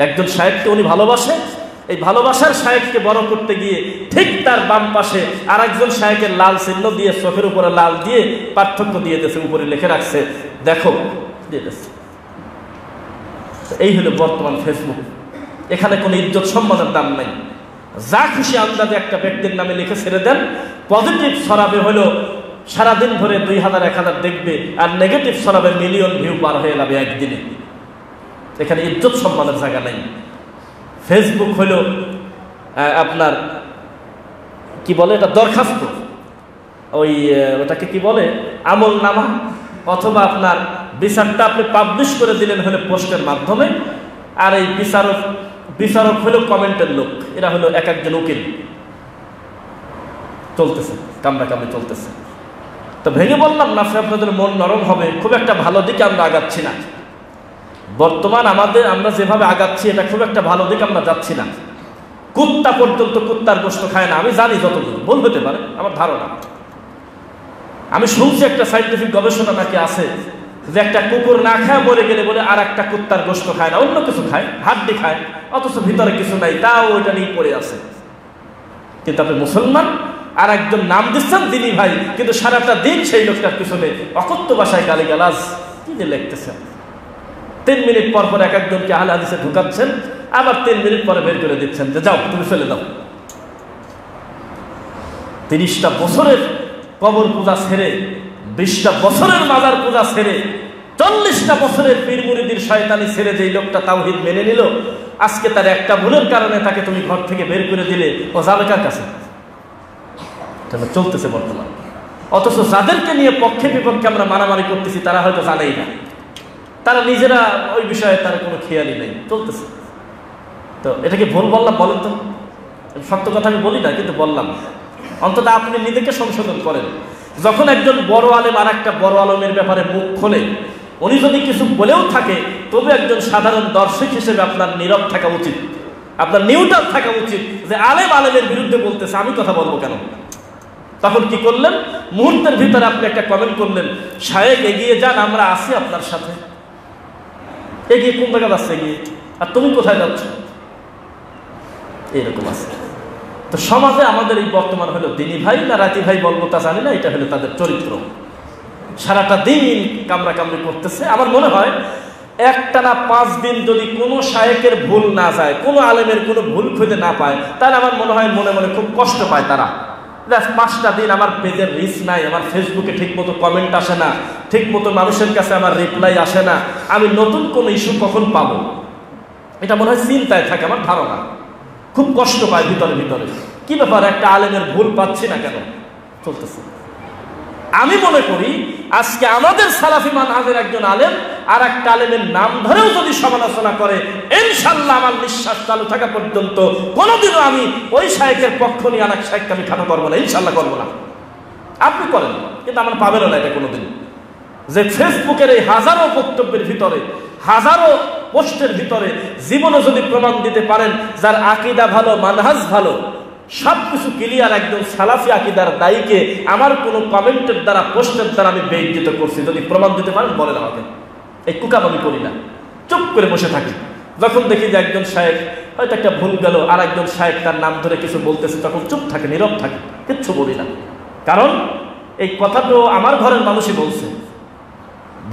একজন শায়েখকে উনি ভালোবাসে, এই ভালোবাসার শায়েখকে বড় করতে গিয়ে ঠিক তার বাম পাশে আর একজন শায়েখের লাল চিহ্ন দিয়ে, চোখের উপরে লাল দিয়ে পার্থক্য দিয়ে দিয়েছে, উপরে লিখে রাখছে দেখো, দিয়ে দিয়েছে। এই হলো বর্তমান ফেসবুক। এখানে কোনো ইজ্জত সম্মানের দাম নাই। যা খুশি আন্দাজে একটা ব্যক্তির নামে লিখে ছেড়ে দেন, পজিটিভ ছড়াবে হলো সারাদিন ধরে 2000 1000 দেখবে, আর নেগেটিভ ছড়াবে মিলিয়ন ভিউ পার হয়ে যাবে একদিনে। এখানে ইজ্জত সম্মানের জায়গা নাই। ফেসবুক হলো আপনার কি বলে এটা, দরখাস্ত, ওটাকে কি বলে, আমল নামা, অথবা আপনার বিচারটা আপনি পাবলিশ করে দিলেন হলো পোস্টের মাধ্যমে, আর এই বিচারক হলো কমেন্টের লোক, এরা হলো এক একজন উকিল। চলতেছে কামড়াকামড়ি চলতেছে। তো ভেঙে বললাম না, আপনাদের মন নরম হবে, খুব একটা ভালো দিকে আমরা আগাচ্ছি না। বর্তমান আমরা যেভাবে আগাচ্ছি এটা খুব একটা ভালো দিকে আমরা যাচ্ছি না। কুত্তা পর্যন্ত কুত্তার গোশত খায় না, আমি জানি, যতদূর ভুল হতে পারে আমার ধারণা। আমি শুনছি একটা সাইন্টিফিক গবেষণা নাকি আছে যে একটা কুকুর না খায় মরে গেলে বলে আর একটা কুত্তার গোশত খায় না, অন্য কিছু খায়, হাড্ডি খায়, অথচ ভিতরে কিছু নাই, তাও ওইটা নিয়ে পড়ে আছে। কিন্তু আপনি মুসলমান, আর একজন নাম দিচ্ছেন দিনী ভাই, কিন্তু সারাটা দিন সেই লোকটার পিছনে অকথ্য ভাষায় গালিগালাজ কি যে লিখতেছেন। 3 মিনিট পর পর এক একজনকে আহলে হাদিসে ঢুকাচ্ছেন, আবার 3 মিনিট পরে বের করে দিচ্ছেন যে যাও তুমি চলে যাও। 30টা বছরের কবর পূজা ছেড়ে, 20টা বছরের মাজার পূজা ছেড়ে, 40টা বছরের পীর মুরিদির শয়তানি ছেড়ে যেই লোকটা তাওহীদ মেনে নিল, আজকে তার একটা ভুলের কারণে তাকে তুমি ঘর থেকে বের করে দিলে, ও যাবে কার কাছে? এটা চলতেছে বর্তমান। অথচ যাদেরকে নিয়ে পক্ষে বিপক্ষে আমরা মারামারি করতেছি তারা হয়তো জানেই না, তারা নিজেরা ওই বিষয়ে তার কোনো খেয়ালই নেই, চলতেছে। তো এটাকে ভুল বললাম বলেন তো? সত্য কথা আমি বলি না, কিন্তু বললাম, অন্তত আপনি নিজেকে সংশোধন করেন। যখন একজন বড় আলেম আর একটা বড় আলেমের ব্যাপারে মুখ খোলে, উনি যদি কিছু বলেও থাকে, তবে একজন সাধারণ দর্শক হিসেবে আপনার নীরব থাকা উচিত, আপনার নিউট্রাল থাকা উচিত, যে আলেম আলেমের বিরুদ্ধে বলতেছে, আমি কথা বলবো কেন? তখন কি করলেন? মুহূর্তের ভিতরে আপনি একটা কমেন্ট করলেন, শায়েখ এগিয়ে যান, আমরা আছি আপনার সাথে। এগিয়ে কোন জায়গা যাচ্ছে এগিয়ে, আর তুমি কোথায় যাচ্ছ? এইরকম আছে। তো সমাজে আমাদের এই বর্তমান হলো দিনী ভাই না রাতি ভাই বলবো তা জানি না, এটা হলো তাদের চরিত্র। সারাটা দিন কামড়া কামড়ি করতেছে। আমার মনে হয় একটানা 5 দিন যদি কোনো শায়েকের ভুল না যায়, কোনো আলেমের কোনো ভুল খুঁজে না পায়, তাহলে আমার মনে হয় মনে মনে খুব কষ্ট পায় তারা। 5টা দিন আমার পেজের রিচ নাই, আমার ফেসবুকে ঠিক মতো কমেন্ট আসে না, ঠিক মতো মানুষের কাছে আমার রিপ্লাই আসে না, আমি নতুন কোনো ইস্যু কখন পাবো, এটা মনে হয় চিন্তায় থাকে আমার ধারণা। খুব কষ্ট পায় ভিতরে ভিতরে, কি ব্যাপার একটা আলেমের ভুল পাচ্ছি না কেন, চলতেছে। আমি মনে করি আজকে আমাদের সালাফি মানহাজের একজন আলেম আর একটা আলেমের নাম ধরেও যদি সমালোচনা করে, ইনশাআল্লাহ আমার নিঃশ্বাস চালু থাকা পর্যন্ত কোনোদিনও আমি ওই শায়েখের পক্ষ নিয়ে আরেক শায়েখকে আমি খাটো করবো না, ইনশাআল্লাহ করবো না। আপনি করেন, কিন্তু আমার পাবেনও না এটা কোনোদিন। যে ফেসবুকের এই হাজারো বক্তব্যের ভিতরে, হাজারো পোস্টের ভিতরে জীবনে যদি প্রমাণ দিতে পারেন যার আকীদা ভালো, মানহাজ ভালো, সবকিছু ক্লিয়ার, একদম সালাফি আকীদার দায়ীকে আমার কোনো কমেন্টের দ্বারা, পোস্টের দ্বারা আমি বেইজ্জত করছি, যদি প্রমাণ দিতে পারেন বলেন আমাকে। এই কুকাম আমি করি না, চুপ করে বসে থাকি। যখন দেখি যে একজন শায়েখ হয়তো একটা ভুল গেল, আর একজন শায়েখ তার নাম ধরে কিছু বলতেছে, তখন চুপ থাকে, নীরব থাকে, কিচ্ছু বলি না। কারণ এই কথা তো আমার ঘরের মানুষই বলছে,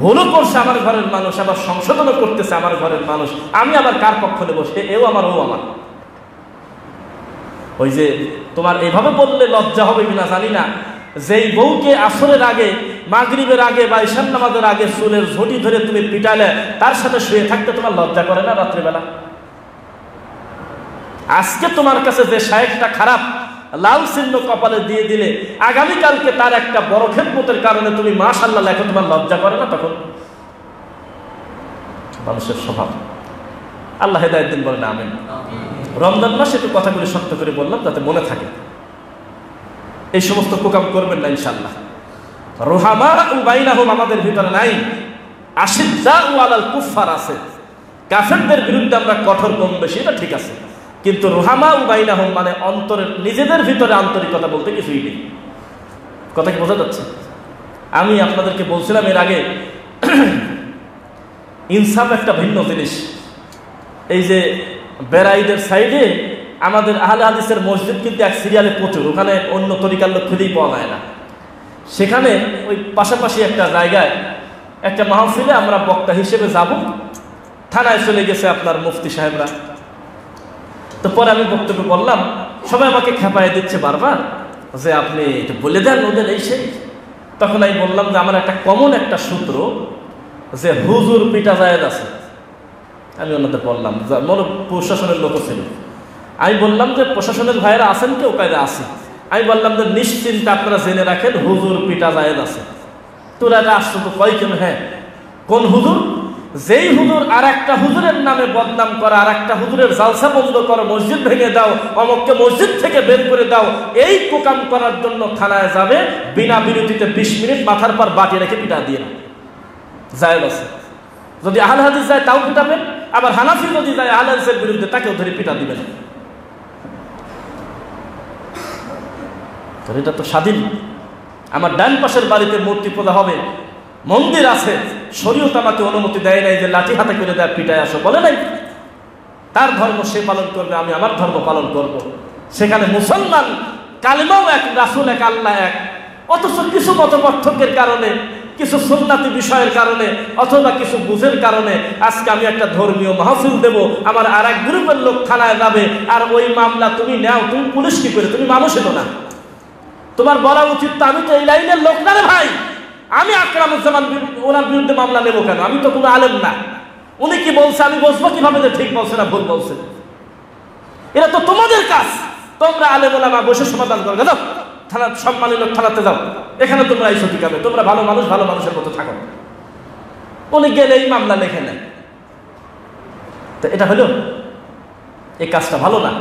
ভুলও করছে আমার ঘরের মানুষ, আবার সংশোধনও করতেছে আমার ঘরের মানুষ, আমি আবার কার পক্ষ নেবো? সে এও আমার, ও আমার। ওই যে তোমার এভাবে বললে লজ্জা হবে কিনা জানি না, যেই বউকে আসরের আগে, মাগরিবের আগে বা ঈশান নামাজের আগে চুলের ঝুঁটি ধরে তুমি পিটালে, তার সাথে শুয়ে থাকতে তোমার লজ্জা করে না রাত্রিবেলা? আজকে তোমার কাছে যে শায়েখটা খারাপ, লাল চিহ্ন কপালে দিয়ে দিলে, আগামীকালকে তার একটা বড় খেদমতের কারণে তুমি মাশাআল্লাহ লেখো, তোমার লজ্জা করে না? তখন মানুষের স্বভাব। আল্লাহ হেদায়েত দিন, বলেন আমিন। রমজান মাসে একটু কথাগুলি শক্ত করে বললাম যাতে মনে থাকে। এই সমস্ত প্রোগ্রাম করবেন না ইনশাআল্লাহ। রুহামা বাইনাহুম আমাদের ভিতরে নাই, আশিদ্দাউ আলাল কুফফার আছে। কাফেরদের বিরুদ্ধে আমরা কঠোর কম বেশি, এটা ঠিক আছে, কিন্তু রুহামা বাইনাহুম মানে অন্তরের নিজেদের ভিতরে আন্তরিকতা বলতে কিছুই নেই। কথা কি বোঝা যাচ্ছে? আমি আপনাদেরকে বলছিলাম এর আগে, ইনসাফ একটা ভিন্ন জিনিস। এই যে বেড়াইদের সাইডে আমাদের আহলে হাদিসের মসজিদ কিন্তু এক সিরিয়ালে প্রচুর, ওখানে অন্য তরিকার লোক খুঁজেই পাওয়া যায় না। সেখানে ওই পাশাপাশি একটা জায়গায় একটা মাহফিলে আমরা বক্তা হিসেবে যাব, থানায় চলে গেছে আপনার মুফতি সাহেবরা। তো পরে আমি বক্তব্য বললাম, সবাই আমাকে খেপায় দিচ্ছে বারবার যে আপনি এটা বলে দেন ওদের এই সেই। তখন আমি বললাম যে আমার একটা কমন একটা সূত্র যে হুজুর পিটা জায়েজ আছে। আমি ওনাদের বললাম, মনে প্রশাসনের লোক ছিল, আমি বললাম যে প্রশাসনের ভাইয়েরা আছেন কেউ? কায়দা আছে। আমি বললাম যে নিশ্চিন্তে আপনারা জেনে রাখেন হুজুর পিটা জায়েজ আছে। তোরা এটা আসছো তো কয় কেন? হ্যাঁ। কোন হুজুর? যেই হুজুর আর একটা হুজুরের নামে বদনাম করা, আর একটা হুজুরের জালসা বন্ধ করো, মসজিদ ভেঙে দাও, অমুককে মসজিদ থেকে বের করে দাও, এই প্রোগ্রাম করার জন্য থানায় যাবে, বিনা বিরতিতে 20 মিনিট মাথার পর বাটি রেখে পিটা দিয়ে না, জায়েজ আছে। যদি আহলে হাদিস যায় তাও পিটাবেন, আবার হানাফি যদি যায় আহলে হাদিসের বিরুদ্ধে তাকেও ধরে পিটা দিবেন। এটা তো স্বাধীন। আমার ডান পাশের বাড়িতে মূর্তি পূজা হবে, মন্দির আছে, শরীয়ত আমাকে অনুমতি দেয় নাই যে লাঠি হাতে করে দেয় পিটায় আসো, বলে নাই। তার ধর্ম সে পালন করবে, আমি আমার ধর্ম পালন করব। সেখানে মুসলমান, কালিমাও এক, রাসূল এক, আল্লাহ এক, অথচ কিছু মত পার্থক্যের কারণে, কিছু সুন্নাতি বিষয়ের কারণে, অথবা কিছু বুঝের কারণে আজকে আমি একটা ধর্মীয় মাহফিল দেব, আমার আর এক গ্রুপের লোক থানায় যাবে, আর ওই মামলা তুমি নাও। তুমি পুলিশ কি করে? তুমি মানুষই তো না। তোমার বলা উচিত তো আমি তো এই লাইনের লোক না রে ভাই, আমি আকরামুজ্জামান ওনার বিরুদ্ধে মামলা নেবো কেন? আমি তো কোনো আলেম না। উনি কি বলছে আমি বুঝবো কিভাবে যে ঠিক বলছে না ভুল বলছে? এটা তো তোমাদের কাজ। তোমরা আলেম ওলামা বসে সমাধান করবে। যাও থানা, সম্মানী লোক থানাতে যাও, এখানে তোমরা এই সত্যি কাবে, তোমরা ভালো মানুষ, ভালো মানুষের মতো থাকো। উনি গেলে এই মামলা লেখে নেয়। তো এটা হলো, এই কাজটা ভালো না।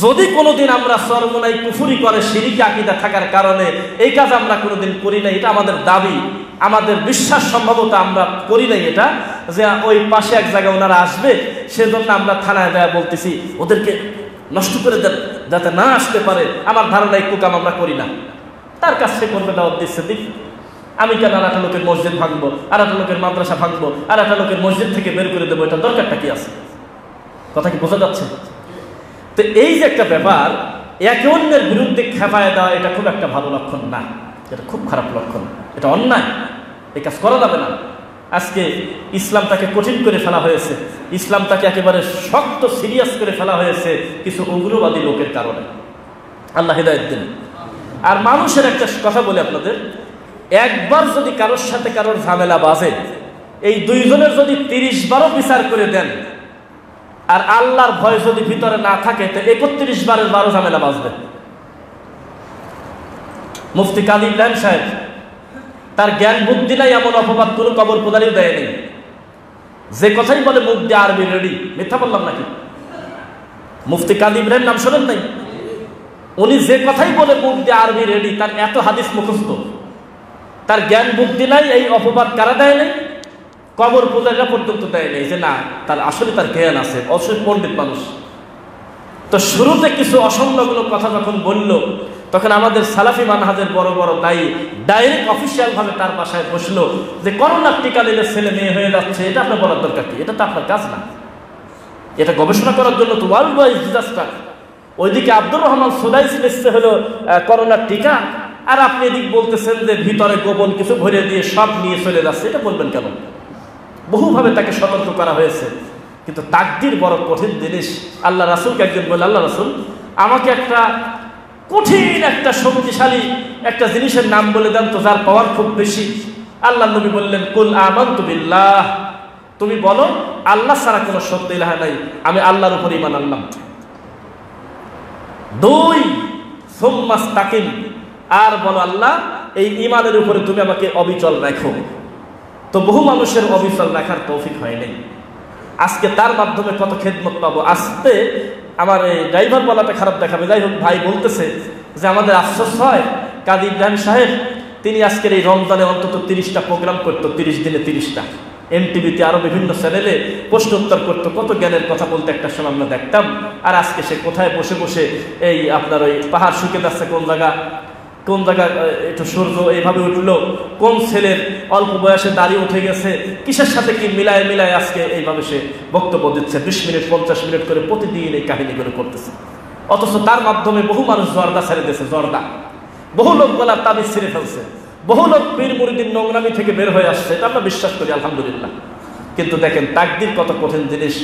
যদি কোনোদিন আমরা চরমোনাই কুফরি করে শিরকি আকীদা থাকার কারণে এই কাজ আমরা কোনোদিন করি নাই, এটা আমাদের দাবি, আমাদের বিশ্বাস, সম্ভবত আমরা করি নাই এটা, যে ওই পাশে এক জায়গায় ওনারা আসবে, সেজন্য আমরা থানায় যায় বলতেছি ওদেরকে নষ্ট করে দেন যাতে না আসতে পারে। আমার ধারণা এই কুকাম আমরা করি না। তার কাছ থেকে করবে, দাওয়াত দিচ্ছে দিক। আমি কেন আর একটা লোকের মসজিদ ভাঙবো, আর একটা লোকের মাদ্রাসা ভাঙবো, আর একটা লোকের মসজিদ থেকে বের করে দেবো? এটা দরকারটা কি আছে? কথা কি বোঝা যাচ্ছে? তো এই যে একটা ব্যাপার, একে অন্যের বিরুদ্ধে খেপায় দেওয়া, এটা খুব একটা ভালো লক্ষণ না, এটা খুব খারাপ লক্ষণ, এটা অন্যায়, এই কাজ করা যাবে না। আজকে ইসলামটাকে কঠিন করে ফেলা হয়েছে, ইসলামটাকে একেবারে শক্ত সিরিয়াস করে ফেলা হয়েছে কিছু উগ্রবাদী লোকের কারণে। আল্লাহ হিদায়াত দিন। আর মানুষের একটা কথা বলি আপনাদের, একবার যদি কারোর সাথে কারোর ঝামেলা বাজে, এই দুইজনের যদি 30 বারও বিচার করে দেন, আর আল্লাহর ভয় যদি ভিতরে না থাকে, তো 31 বারের 12 ঝামেলা বাজবে। মুফতি কাজী ইব্রাহিম সাহেব, তার জ্ঞান বুদ্ধি নাই এমন অপবাদ কোনো কবর পূজারীও দেয়নি। যে কথাই বলে মুখ দিয়ে আরবি রেডি, মিথ্যা বললাম নাকি? মুফতি কাজী ইব্রাহিম নাম শোনেন নাই? উনি যে কথাই বলে মুখ দিয়ে আরবি রেডি, তার এত হাদিস মুখস্থ, তার জ্ঞান বুদ্ধি নাই, এই অপবাদ কারা দেয় নাই? কবর পূজারীরা পর্যন্ত দেয় নাই, যে না তার আসলে তার জ্ঞান আছে, অবশ্যই পণ্ডিত মানুষ। তো শুরুতে কিছু অসংলগ্ন কথা যখন বলল, তখন আমাদের সালাফি মানহাজের বড় বড় দায়ী ডাইরেক্ট অফিসিয়াল ভাবে তার বাসায় বসলো যে করোনার টিকা নিলে ছেলে মেয়ে হয়ে যাচ্ছে, এটা আপনার বলার দরকার কি? এটা তো আপনার কাজ না। এটা গবেষণা করার জন্য তো ওয়ার্ল্ড ওয়াইড ডিজাস্টার। ওইদিকে আব্দুর রহমান সুদাইস লিখতে হলো করোনার টিকা, আর আপনি এদিক বলতেছেন যে ভিতরে গোপন কিছু ভরে দিয়ে সব নিয়ে চলে যাচ্ছে। এটা বলবেন কেন? বহুভাবে তাকে সতর্ক করা হয়েছে, কিন্তু তাকদীর বড় কঠিন জিনিস। আল্লাহ রাসূলকে একজন বলে, আল্লাহ রাসূল আমাকে একটা কঠিন একটা শক্তিশালী একটা জিনিসের নাম বলে দেন তো, যার পাওয়ার খুব বেশি। আল্লাহ নবী বললেন, কুল আমানতু বিল্লাহ, তুমি বলো আল্লাহ ছাড়া কোনো সত্য ইলাহ নাই, আমি আল্লাহর উপর ঈমান আনলাম। 2 সুম্মাস্তাকিম, আর বলো আল্লাহ এই ঈমানের উপরে তুমি আমাকে অবিচল রাখো। তো বহু মানুষের অবিচল রাখার তৌফিক হয় নাই। আজকে তার মাধ্যমে কত খেদমত পাবো। আস্তে আমার এই ড্রাইভার বলাটা খারাপ দেখাবে, যাই হোক ভাই বলতেছে যে আমাদের আফসোস হয় কাজী ইব্রাহিম সাহেব তিনি আজকের এই রমজানে অন্তত 30টা প্রোগ্রাম করতো, 30 দিনে 30টা, এনটিভিতে আরো বিভিন্ন চ্যানেলে প্রশ্ন উত্তর করতো, কত জ্ঞানের কথা বলতে একটা সময় আমরা দেখতাম। আর আজকে সে কোথায় বসে বসে এই আপনার ওই পাহাড় শুকে যাচ্ছে কোন জায়গা একটু সূর্য এইভাবে উঠলো, কোন ছেলের অল্প বয়সে দাঁড়িয়ে উঠে গেছে, কিসের সাথে কি মিলায় আজকে এইভাবে সে বক্তব্য দিচ্ছে, 20 মিনিট 50 মিনিট করে প্রতিদিন এই কাহিনীগুলো করতেছে। অথচ তার মাধ্যমে বহু মানুষ জর্দা ছেড়ে দিয়েছে, জর্দা, বহু লোক গলার তাবিজ ছিঁড়ে ফেলছে, বহু লোক পীর মুরিদির নোংরামি থেকে বের হয়ে আসছে, এটা আমরা বিশ্বাস করি আলহামদুলিল্লাহ। কিন্তু দেখেন তাকদীর কত কঠিন জিনিস।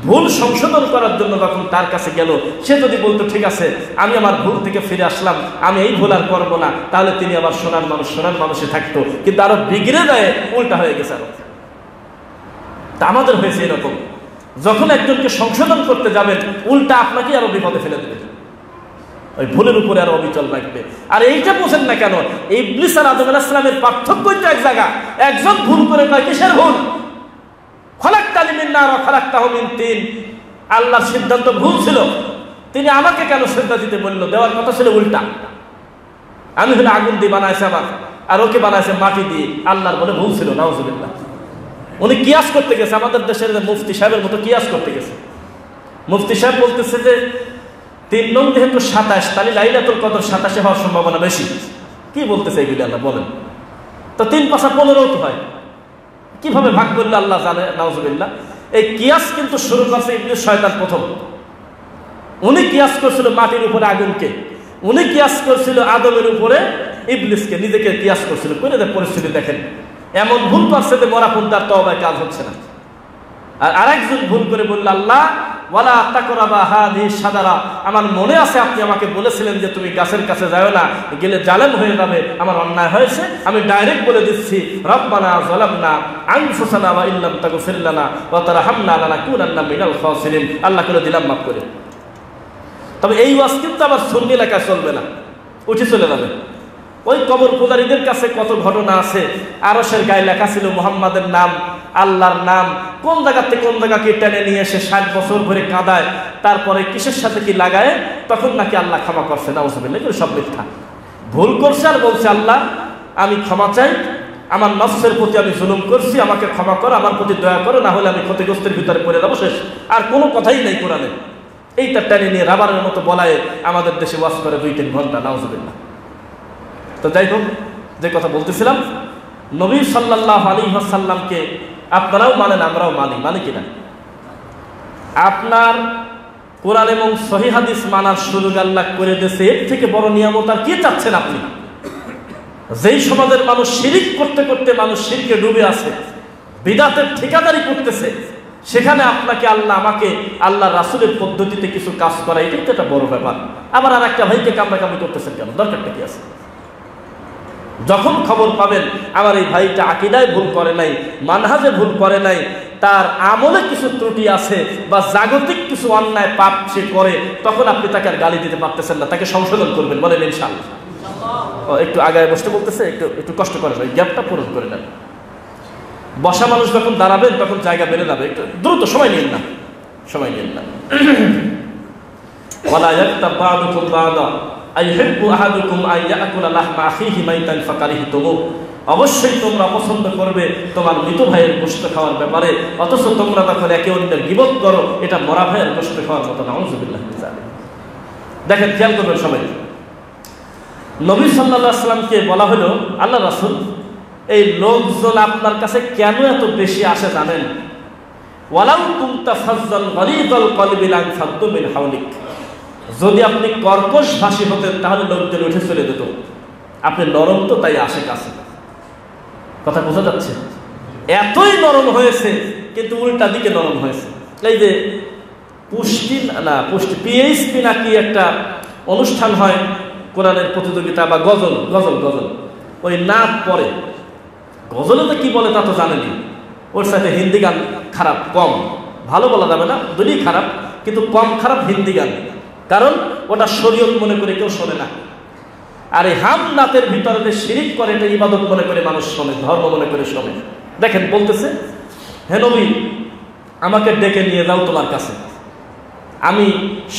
ভুল সংশোধন করার জন্য যখন তার কাছে গেল, সে যদি বলতো ঠিক আছে আমি আমার ভুল থেকে ফিরে আসলাম, আমি এই ভুল আর করবো না, তাহলে তিনি আবার সোনার মানুষে থাকতো। কিন্তু আরো বিগড়ে দেয়, উল্টা হয়ে গেছে আরো। তা আমাদের হয়েছে এরকম, যখন একজনকে সংশোধন করতে যাবেন উল্টা আপনাকে আরো বিপদে ফেলে দেবে, ওই ভুলের উপরে আরো অবিচল রাখবে। আর এইটা বোঝেন না কেন, ইবলিস আর আদম আলাইহিস সালামের পার্থক্য এক জায়গা, একজন ভুল করে কয় কিসের ভুল, খলাকতানি মিন নার ওয়া খলাকতাহু মিন তিন, আল্লাহর সিদ্ধান্ত ভুল ছিল, তিনি আমাকে কেন সিজদা দিতে বলল, দেওয়ার কথা ছিল উল্টা, আমি হলে আগুন দিয়ে বানাইছে আমার, আর ওকে বানাইছে মাটি দিয়ে, আল্লাহর বলে ভুল ছিল, নাউজুবিল্লাহ। উনি কিয়াস করতে গেছে, আমাদের দেশের মুফতি সাহেবের মতো কিয়াস করতে গেছে। মুফতি সাহেব বলতেছে যে 3 নং যেহেতু 27, তাহলে লাইলাতুল কদর 27 হওয়ার সম্ভাবনা বেশি। কি বলতেছে এগুলি আল্লাহ বলেন তো, 3 × 5 = 15 তো হয়, কিভাবে ভাগ করলে আল্লাহ জানে, নাউজুবিল্লাহ। এই কিয়াস কিন্তু শুরু করছে ইবলিস শয়তান প্রথম। উনি কিয়াস করছিল মাটির উপরে আগুনকে, উনি কিয়াস করছিল আদমের উপরে ইবলিসকে, নিজেকে কিয়াস করছিল করে। পরিস্থিতি দেখেন, এমন ভুল করছে যে মরা পুন্তার তওবায় কাজ হচ্ছে না। আর আরেকজন ভুল করে বলল আল্লাহ ওয়ালা তাকরাবা হাযিহি শাজারা, আমার মনে আছে আপনি আমাকে বলেছিলেন যে তুমি গাছের কাছে যাও না, গেলে জালেম হয়ে যাবে, আমার অন্যায় হয়েছে, আমি ডাইরেক্ট বলে দিচ্ছি রব্বানা যালামনা আনফুসানা ওয়া ইল্লাম তাগফির লানা ওয়া তারহামনা লানাকুনান্না মিনাল খাসিরিন, আল্লাহ করে দিলাম মাফ করে। তবে এই ওয়াজ কিন্তু আবার সুন্নি এলাকায় চলবে না, উঠে চলে যাবে। ওই কবর পূজারীদের কাছে কত ঘটনা আছে, আরশের গায়ে লেখা ছিল মুহাম্মাদের নাম, আল্লাহর নাম, কোন জায়গা থেকে কোন জায়গাকে টেনে নিয়ে এসে 60 বছর ধরে কাঁদায়, তারপরে কিসের সাথে কি লাগায়, তখন নাকি আল্লাহ ক্ষমা করছে, নাউজুবিল্লাহ। এগুলো সব মিথ্যা। ভুল করছে আর বলছে আল্লাহ আমি ক্ষমা চাই, আমার নফসের প্রতি আমি জুলুম করছি, আমাকে ক্ষমা করো, আমার প্রতি দয়া করো, না হলে আমি ক্ষতিগ্রস্তের ভিতরে পড়ে যাবো, শেষ। আর কোনো কথাই নেই কোরআনে। এইটা টেনে নিয়ে রাবারের মতো বলায় আমাদের দেশে ওয়াজ করে 2-3 ঘন্টা, নাউজুবিল্লাহ। তো যাই হোক, যে কথা বলতেছিলাম, নবী সাল্লাল্লাহু আলাইহি ওয়াসাল্লামকে আপনারাও মানেন, আমরাও মানি কিনা? আপনার কোরআন এবং সহিহ হাদিস মানার সুযোগ আল্লাহ করে দিয়েছে, এর থেকে বড় নিয়ামত আর কি চাচ্ছেন আপনি? যেই সমাজের মানুষ শিরিক করতে করতে মানুষ শিরকে ডুবে আছে, বিদআতের ঠিকাদারি করতেছে, সেখানে আপনাকে আল্লাহ আমাকে আল্লাহ রাসূলের পদ্ধতিতে কিছু কাজ করা, এটাই তো একটা বড় ব্যাপার। আবার আর একটা ভাইকে কামড়াকামড়ি করতেছেন কেন? দরকারটা কি আছে? যখন খবর পাবেন আমার এই ভাইটা আকীদায় ভুল করে নাই, মানহাজে ভুল করে নাই, তার আমলে কিছু ত্রুটি আছে বা জাগতিক কিছু অন্যায় পাপ সে করে, তখন আপনি তাকে আর গালি দিতে পারতেছেন না, তাকে সংশোধন করবেন, বলেন ইনশাআল্লাহ। একটু আগায় বসতে বলতেছে, একটু কষ্ট করেন, ওই গ্যাপটা পূরণ করে নেন। বসা মানুষ যখন দাঁড়াবেন তখন জায়গা বেড়ে যাবে, একটু দ্রুত সময় নিন না। ওয়ালা ইয়াক্তাব বা'দুকুম বা'দা আইহিব্বু আহাদুকুম আন ইয়াকুলা লাহমা আখিহি মাইতান ফাকারিহতুমু, অবশ্যই তোমরা পছন্দ করবে তোমার মৃত ভাইয়ের গোশত খাওয়ার ব্যাপারে, অথচ তোমরা যখন একে অন্যের গীবত করো, এটা মরা ভাইয়ের গোশত খাওয়ার মতো। নাউযুবিল্লাহ। দেখেন, খেয়াল করবেন সবাই, নবী সাল্লাল্লাহু আলাইহি ওয়াসাল্লামকে বলা হলো আল্লাহ রাসূল, এই লোকজন আপনার কাছে কেন এত বেশি আসে জানেন? ওয়ালাউ কুনতা ফাজ্জান গালিযাল কলবি লানফাদ্দু মিন হাওলিক, যদি আপনি কর্কশ ভাষী হতেন তাহলে লোকজন উঠে চলে যেত। আপনি নরম তো, তাই আসে কাছে। কথা বোঝা যাচ্ছে? এতই নরম হয়েছে, কিন্তু উল্টা দিকে নরম হয়েছে। এই যে পিএইচপি নাকি একটা অনুষ্ঠান হয়, কোরআনের প্রতিযোগিতা বা গজল, ওই নাচ পরে, গজলে তো কি বলে তা তো জানেনি, ওর সাথে হিন্দি গান খারাপ, কম, ভালো বলা যাবে না, দুটোই খারাপ, কিন্তু কম খারাপ হিন্দি গান, কারণ ওটা শরীয়ত মনে করে কেউ শোনে না। আর এই হাম নাতের ভিতরে যে শিরিক করে, এটা ইবাদত মনে করে মানুষ শোনে, ধর্ম মনে করে শোনে। দেখেন বলতেছে, হে নবী আমাকে ডেকে নিয়ে যাও তোমার কাছে, আমি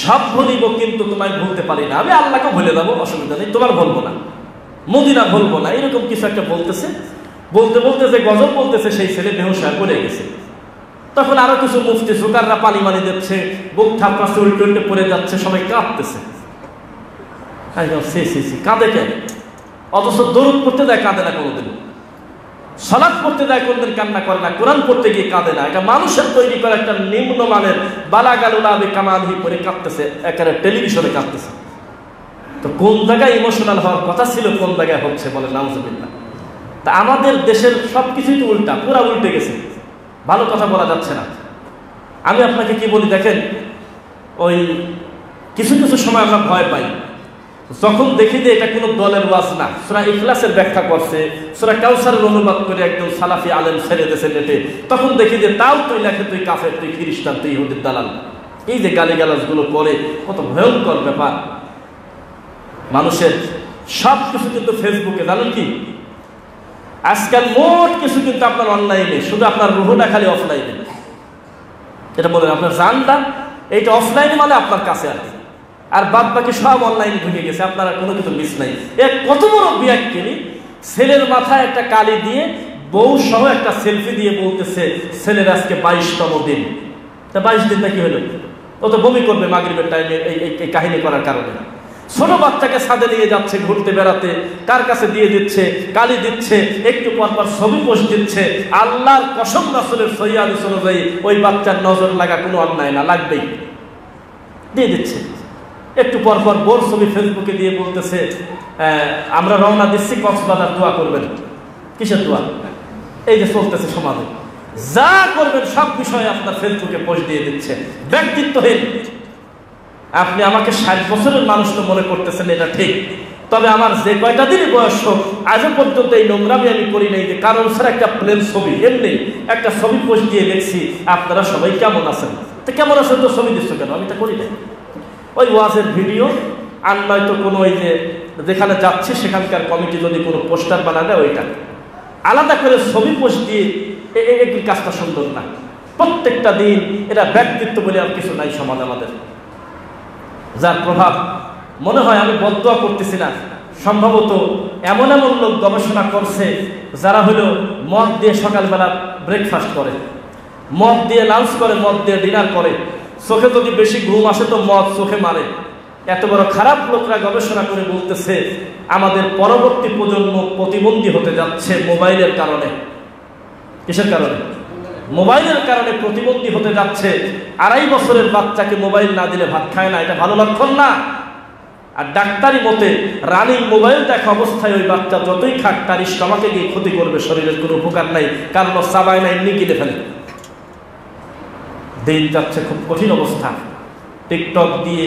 সব ভুলিব কিন্তু তোমায় ভুলতে পারি না, আমি আল্লাহকে ভুলে দেবো, অসুবিধা নেই, তোমার বলবো না, মদিনা বলবো না, এরকম কিছু একটা বলতেছে। বলতে বলতে যে গজব বলতেছে সেই ছেলে বেহুশ হয়ে পড়ে গেছে। তখন আরো কিছু মুফতি সুকাররা পানি মানি দিচ্ছে, বুক থাপড়াচ্ছে, উল্টে উল্টে পড়ে যাচ্ছে, সবাই কাঁদতেছে। কাঁদে কেন? অথচ দরুদ পড়তে দেয় কাঁদে না কোনোদিন, সালাত পড়তে দেয় কোনোদিন কান্না করে না, কোরআন পড়তে গিয়ে কাঁদে না। এটা মানুষের তৈরি করা একটা নিম্নমানের বালাগালুলাবে কামালহি করে কাঁদতেছে, একেবারে টেলিভিশনে কাঁদতেছে। তো কোন জায়গায় ইমোশনাল হওয়ার কথা ছিল, কোন জায়গায় হচ্ছে বলে নাউজুবিল্লাহ। তা আমাদের দেশের সবকিছুই তো উল্টা, পুরা উল্টে গেছে, ভালো কথা বলা যাচ্ছে না। আমি আপনাকে কি বলি দেখেন, ওই কিছু কিছু সময় আমরা ভয় পাই যখন দেখি যে এটা কোনো দলের ওয়াজ না, সূরা ইখলাসের ব্যাখ্যা করছে, সূরা কাউসারের অনুবাদ করে একদম সালাফি আলেম ছেড়ে দিয়েছে নেটে, তখন দেখি যে তাও তুই লেখে তুই কাফের, তুই খ্রিস্টান, তুই ইহুদির দালাল। এই যে গালিগালাজগুলো করে, কত ভয়ঙ্কর ব্যাপার। মানুষের সব কিছু কিন্তু ফেসবুকে, জানেন কি আজকাল মোট কিছু কিন্তু আপনার অনলাইনে, শুধু আপনার রুহটা খালি অফলাইনে। এটা বলেন আপনার জানটা এইটা অফলাইনে, মানে আপনার কাছে আর কি, আর বাদ বাকি সব অনলাইনে ঢুকে গেছে, আপনারা কোনো কিছু মিস নাই। এক কত বড় বিয়াক্কেলি, ছেলের মাথায় একটা কালি দিয়ে বউ সহ একটা সেলফি দিয়ে বলতেছে ছেলের আজকে 22তম দিন। তা 22 দিনটা কি হলো? ও তো বমি করবে মাগরিবের টাইমে এই কাহিনী করার কারণে। ছোট বাচ্চাকে ছাদে নিয়ে যাচ্ছে ঘুরতে বেড়াতে, কার কাছে দিয়ে দিচ্ছে, গালি দিচ্ছে, একটু পর পর ছবি পোস্ট দিচ্ছে। আল্লাহর কসম, রাসূলের সহিহ হাদিস অনুযায়ী ওই বাচ্চার নজর লাগা কোনো অন্যায় না, লাগবেই, দিয়ে দিচ্ছে। একটু পর পর বোর ছবি ফেসবুকে দিয়ে বলতেছে আমরা রওনা দিচ্ছি কক্সবাজার, দোয়া করবেন। কিসের দোয়া? এই যে চলতেছে সমাজে, যা করবেন সব বিষয়ে আপনার ফেসবুকে পোস্ট দিয়ে দিচ্ছে। ব্যক্তিত্বহীন। আপনি আমাকে 60 বছরের মানুষ তো মনে করতেছেন, এটা ঠিক, তবে আমার যে কয়টা দিনই বয়স হোক আজও পর্যন্ত এই নোংরামি আমি করি নাই যে কারণ স্যার একটা প্লেন ছবি, এমনি একটা ছবি পোস্ট দিয়ে দেখছি আপনারা সবাই কেমন আছেন। তো কেমন আছেন তো ছবি দিচ্ছ কেন? আমি তা করি না। ওই ওয়াজের ভিডিও আর নয়তো কোনো ওই যে যেখানে যাচ্ছে সেখানকার কমিটি যদি কোনো পোস্টার বানা দেয়, ওইটা আলাদা করে ছবি পোস্ট দিয়ে এই কাজটা সুন্দর না। প্রত্যেকটা দিন এটা ব্যক্তিত্ব বলে আর কিছু নাই সমাজ আমাদের, যার প্রভাব মনে হয়, আমি বদদোয়া করতেছি না, সম্ভবত এমন এমন লোক গবেষণা করছে যারা হলো মদ দিয়ে সকালবেলা ব্রেকফাস্ট করে, মদ দিয়ে লাঞ্চ করে, মদ দিয়ে ডিনার করে, চোখে যদি বেশি ঘুম আসে তো মদ চোখে মারে। এত বড় খারাপ লোকরা গবেষণা করে বলতেছে আমাদের পরবর্তী প্রজন্ম প্রতিবন্ধী হতে যাচ্ছে মোবাইলের কারণে। কিসের কারণে? মোবাইলের কারণে প্রতিবন্ধী হতে যাচ্ছে। 2.5 বছরের বাচ্চাকে মোবাইল না দিলে ভাত খায় না, এটা ভালো লক্ষণ না। আর ডাক্তারি মতে রানিং মোবাইল দেখা অবস্থায় ওই বাচ্চা যতই খাক তার স্টমাকে গিয়ে ক্ষতি করবে, শরীরের কোনো উপকার নাই, কারণ চাবায় না, এমনি কিনে ফেলে। দিন যাচ্ছে খুব কঠিন অবস্থা। টিকটক দিয়ে,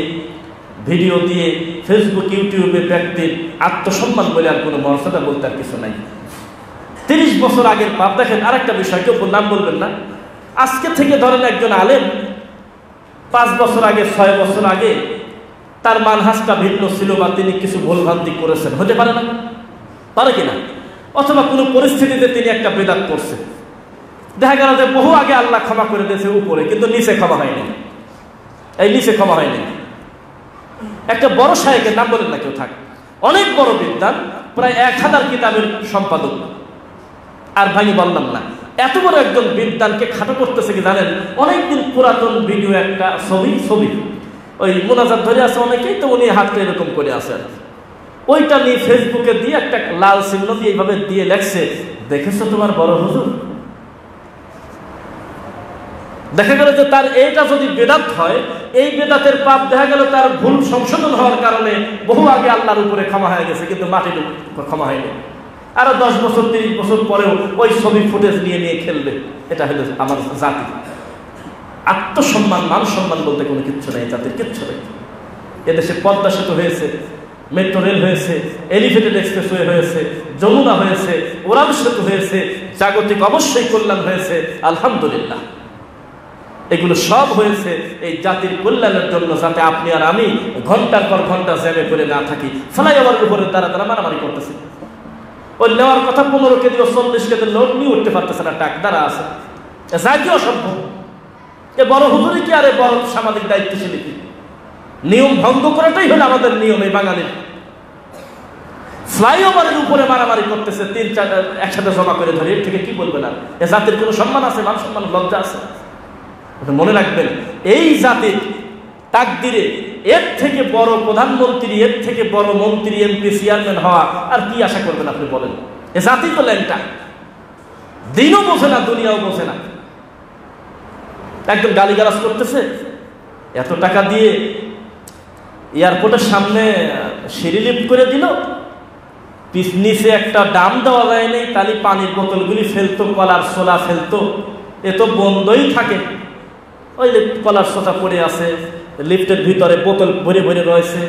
ভিডিও দিয়ে, ফেসবুক, ইউটিউবে ব্যক্তির আত্মসম্মান বলে আর কোনো মর্যাদা বলতে আর কিছু নাই। 30 বছর আগের পাপ দেখেন। আরেকটা বিষয়, কেউ নাম বলবেন না, আজকে থেকে ধরেন একজন আলেম 5 বছর আগে, 6 বছর আগে তার মানহাজটা ভিন্ন ছিল, বা তিনি কিছু ভুলভ্রান্তি করেছেন, হতে পারে না? পারে কিনা? অথবা কোনো পরিস্থিতিতে তিনি একটা বেদাত করছে, দেখা গেল যে বহু আগে আল্লাহ ক্ষমা করে দিয়েছে উপরে, কিন্তু নিচে ক্ষমা হয়নি। এই নিচে ক্ষমা হয়নি। একটা বড় শায়েখের নাম বলেন না কেউ, থাক, অনেক বড় বিদ্বান, প্রায় 1000 কিতাবের সম্পাদক, আর ভাঙি বললাম না, এত বড় একজন বিদ্বানকে খাটো করতেছে কি জানেন? অনেকদিন পুরাতন ভিডিও, একটা ছবি ওই মোনাজাত ধরে আছে অনেকেই, তো উনি হাতটা এরকম করে আছে, ওইটা নিয়ে ফেসবুকে দিয়ে একটা লাল চিহ্ন দিয়ে এইভাবে দিয়ে লেখছে, দেখেছো তোমার বড় হুজুর। দেখা গেল যে তার এইটা যদি বেদাত হয়, এই বেদাতের পাপ দেখা গেল তার ভুল সংশোধন হওয়ার কারণে বহু আগে আল্লাহর উপরে ক্ষমা হয়ে গেছে, কিন্তু মাটির ক্ষমা হয়নি। আরো 10 বছর 30 বছর পরেও ওই ছবি ফুটেজ নিয়ে খেলবে। এটা হলো আমার জাতি। আত্মসম্মান, মান সম্মান বলতে কোনো কিচ্ছু নেই, জাতির কিচ্ছু নেই। এদেশে পদ্মা সেতু হয়েছে, মেট্রো রেল হয়েছে, এলিভেটেড এক্সপ্রেসওয়ে হয়েছে, যমুনা হয়েছে, ওরাল সেতু হয়েছে, জাগতিক অবশ্যই কল্যাণ হয়েছে, আলহামদুলিল্লাহ। এগুলো সব হয়েছে এই জাতির কল্যাণের জন্য, যাতে আপনি আর আমি ঘন্টার পর ঘন্টা জ্যামে করে না থাকি। ফ্লাইওভারের উপরে তারা মারামারি করতেছে, ওই নেওয়ার কথা 15 কেজি ও 40 কেজির লোক নিয়ে উঠতে পারতেছে না, টাক দ্বারা আছে, জাতীয় অসভ্য। এ বড় হুজুরি কি আরে বড় সামাজিক দায়িত্বশীল কি? নিয়ম ভঙ্গ করাটাই হলো আমাদের নিয়ম। এই বাঙালির ফ্লাইওভারের উপরে মারামারি করতেছে, 3-4 একসাথে জমা করে ধরে, এর থেকে কি বলবেন? আর এ জাতির কোনো সম্মান আছে? মান সম্মান, লজ্জা আছে? মনে রাখবেন, এই জাতির তাকদিরে এর থেকে বড় প্রধানমন্ত্রী, এর থেকে বড় মন্ত্রী, এমপি, চেয়ারম্যান হওয়া আর কি আশা করবেন আপনি বলেন? এ জাতি তো ল্যাংটা, দিনও বোঝে না, দুনিয়াও বোঝে না। একদম গালিগালাজ করতেছে। এত টাকা দিয়ে এয়ারপোর্টের সামনে সিঁড়ি লিফট করে দিল, নিচে একটা ডাম দেওয়া যায় নেই, তাহলে পানির বোতলগুলি ফেলতো, কলার ছোলা ফেলতো, এ তো বন্ধই থাকে। ওই যে কলার ছোলা পড়ে আছে, লিফটের ভিতরে বোতল ভরে ভরে রয়েছে।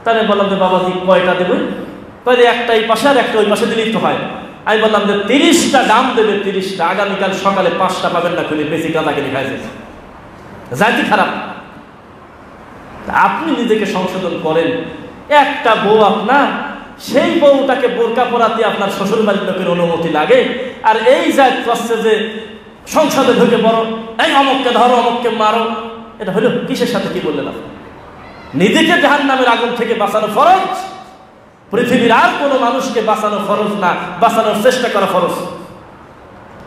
তাহলে বললাম যে বাবাজি কয়টা দেবে? তাহলে একটা এই পাশে আর একটা ওই পাশে দিলেই তো হয়। আমি বললাম যে 30টা ডাম দেবে, 30টা। আগামীকাল সকালে 5টা পাবেন না, খুলে বেশি গাঁদা কিনে খাইছে। জাতি খারাপ। আপনি নিজেকে সংশোধন করেন। একটা বউ আপনার, সেই বউটাকে বোরকা পরাতে আপনার শ্বশুর বাড়ির লোকের অনুমতি লাগে, আর এই যায় করছে যে সংসদে ঢুকে বড়, এই অমককে ধরো, অমককে মারো। এটা হলো কিসের সাথে? কি বললেন আপনি? নিজেকে জাহান্নামের আগুন থেকে বাঁচানো ফরজ, পৃথিবীর আর কোনো মানুষকে বাঁচানো ফরজ না, বাঁচানোর চেষ্টা করা ফরজ।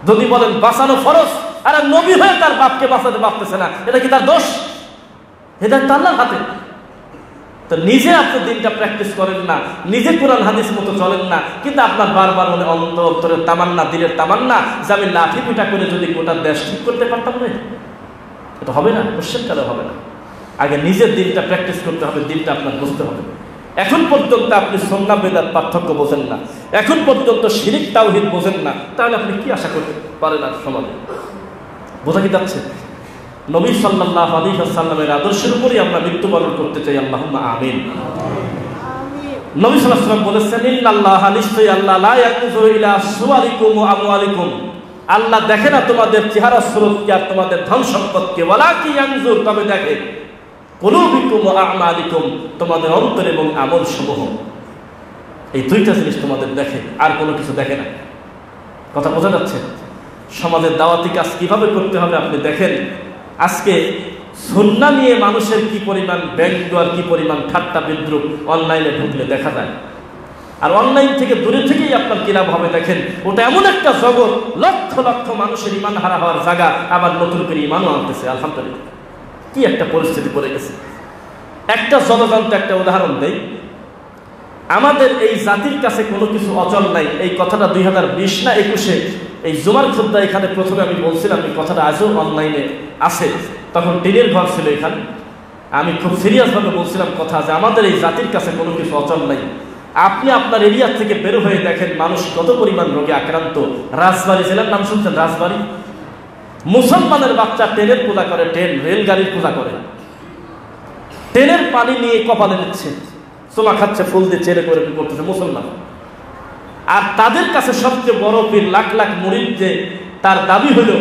যদি বলেন বাঁচানো ফরজ, আর নবী হয়ে তার বাপকে বাঁচাতে পারতেছে না, এটা কি তার দোষ? হেদায়েত আল্লাহর হাতে। তো নিজে আপনি দিনটা প্র্যাকটিস করেন না, নিজে কোরআন হাদিস মতো চলেন না, কিন্তু আপনার বারবার মনে অন্তরের তামান্না, দিলের তামান্না যে আমি লাঠি পিটা করে যদি গোটা দেশ ঠিক করতে পারতাম না, এটা হবে না, কোশ্চেন কালে হবে না। আগে নিজের দিনটা প্র্যাকটিস করতে হবে, দিনটা আপনার বুঝতে হবে। এখন পর্যন্ত আপনি সুন্নাহ বিদআত পার্থক্য বোঝেন না, এখন পর্যন্ত শিরক তাওহীদ বোঝেন না, তাহলে আপনি কি আশা করতে পারেন আর সমাজে? বোঝা কি যাচ্ছে? নবী সাল্লাল্লাহু আলাইহি ওয়াসাল্লামের আদর্শের উপরই আমরা মৃত্যুবরণ করতে চাই। আল্লাহুম্মা আমিন। নবী সাল্লাল্লাহু আলাইহি ওয়াসাল্লাম বলেছেন, ইন্নাল্লাহা নিশ্চয়ই আল্লাহ লা ইয়ানজুরু ইলা সুওয়ারিকুম ওয়া আমওয়ালিকুম, আল্লাহ দেখে না তোমাদের চেহারা সুরতকে আর তোমাদের ধন সম্পদকে, ওয়ালাকি ইয়ানজুর, তবে দেখে কুলুবিকুম ওয়া আমালিকুম, তোমাদের অন্তর এবং আমল সমূহ। এই দুইটা জিনিস তোমাদের দেখে, আর কোনো কিছু দেখে না। কথা বোঝা যাচ্ছে? সমাজের দাওয়াতি কাজ কিভাবে করতে হবে আপনি দেখেন। আজকে সুন্নাহ নিয়ে মানুষের কি পরিমাণ ব্যঙ্গ আর কি পরিমাণ ঠাট্টা বিদ্রুপ অনলাইনে ঢুকলে দেখা যায়। আর অনলাইন থেকে দূরে থেকেই আপনার কি লাভ হবে দেখেন। ওটা এমন একটা জগৎ, লক্ষ লক্ষ মানুষের ইমান হারা হওয়ার জায়গা, আবার নতুন করে ইমানও আনতেছে। আলহামদুলিল্লাহ, কি একটা পরিস্থিতি পড়ে গেছে। একটা জনযন্ত্র, একটা উদাহরণ দেই। আমাদের এই জাতির কাছে কোনো কিছু অচল নাই, এই কথাটা 2020 না 21-এ এই জুমার খুতবা এখানে প্রথমে আমি বলছিলাম, এই কথাটা আজও অনলাইনে আছে। তখন টিনের ঘর ছিল এখানে, আমি খুব সিরিয়াসভাবে বলছিলাম কথা, যে আমাদের এই জাতির কাছে কোনো কিছু অচল নাই। আপনি আপনার এরিয়া থেকে বের হয়ে দেখেন মানুষ কত পরিমাণ রোগে আক্রান্ত। রাজবাড়ী জেলার নাম শুনছেন? রাজবাড়ী, মুসলমানের বাচ্চা ট্রেনের পূজা করে, ট্রেন রেলগাড়ির পূজা করে, ট্রেনের পানি নিয়ে কপালে নিচ্ছে, চোমা খাচ্ছে, ফুল দিয়ে চেড়ে করে করতেছে মুসলমান। আর তাদের কাছে সবচেয়ে বড় পীর, লাখ লাখ মুরিদ, যে তার দাবি হলো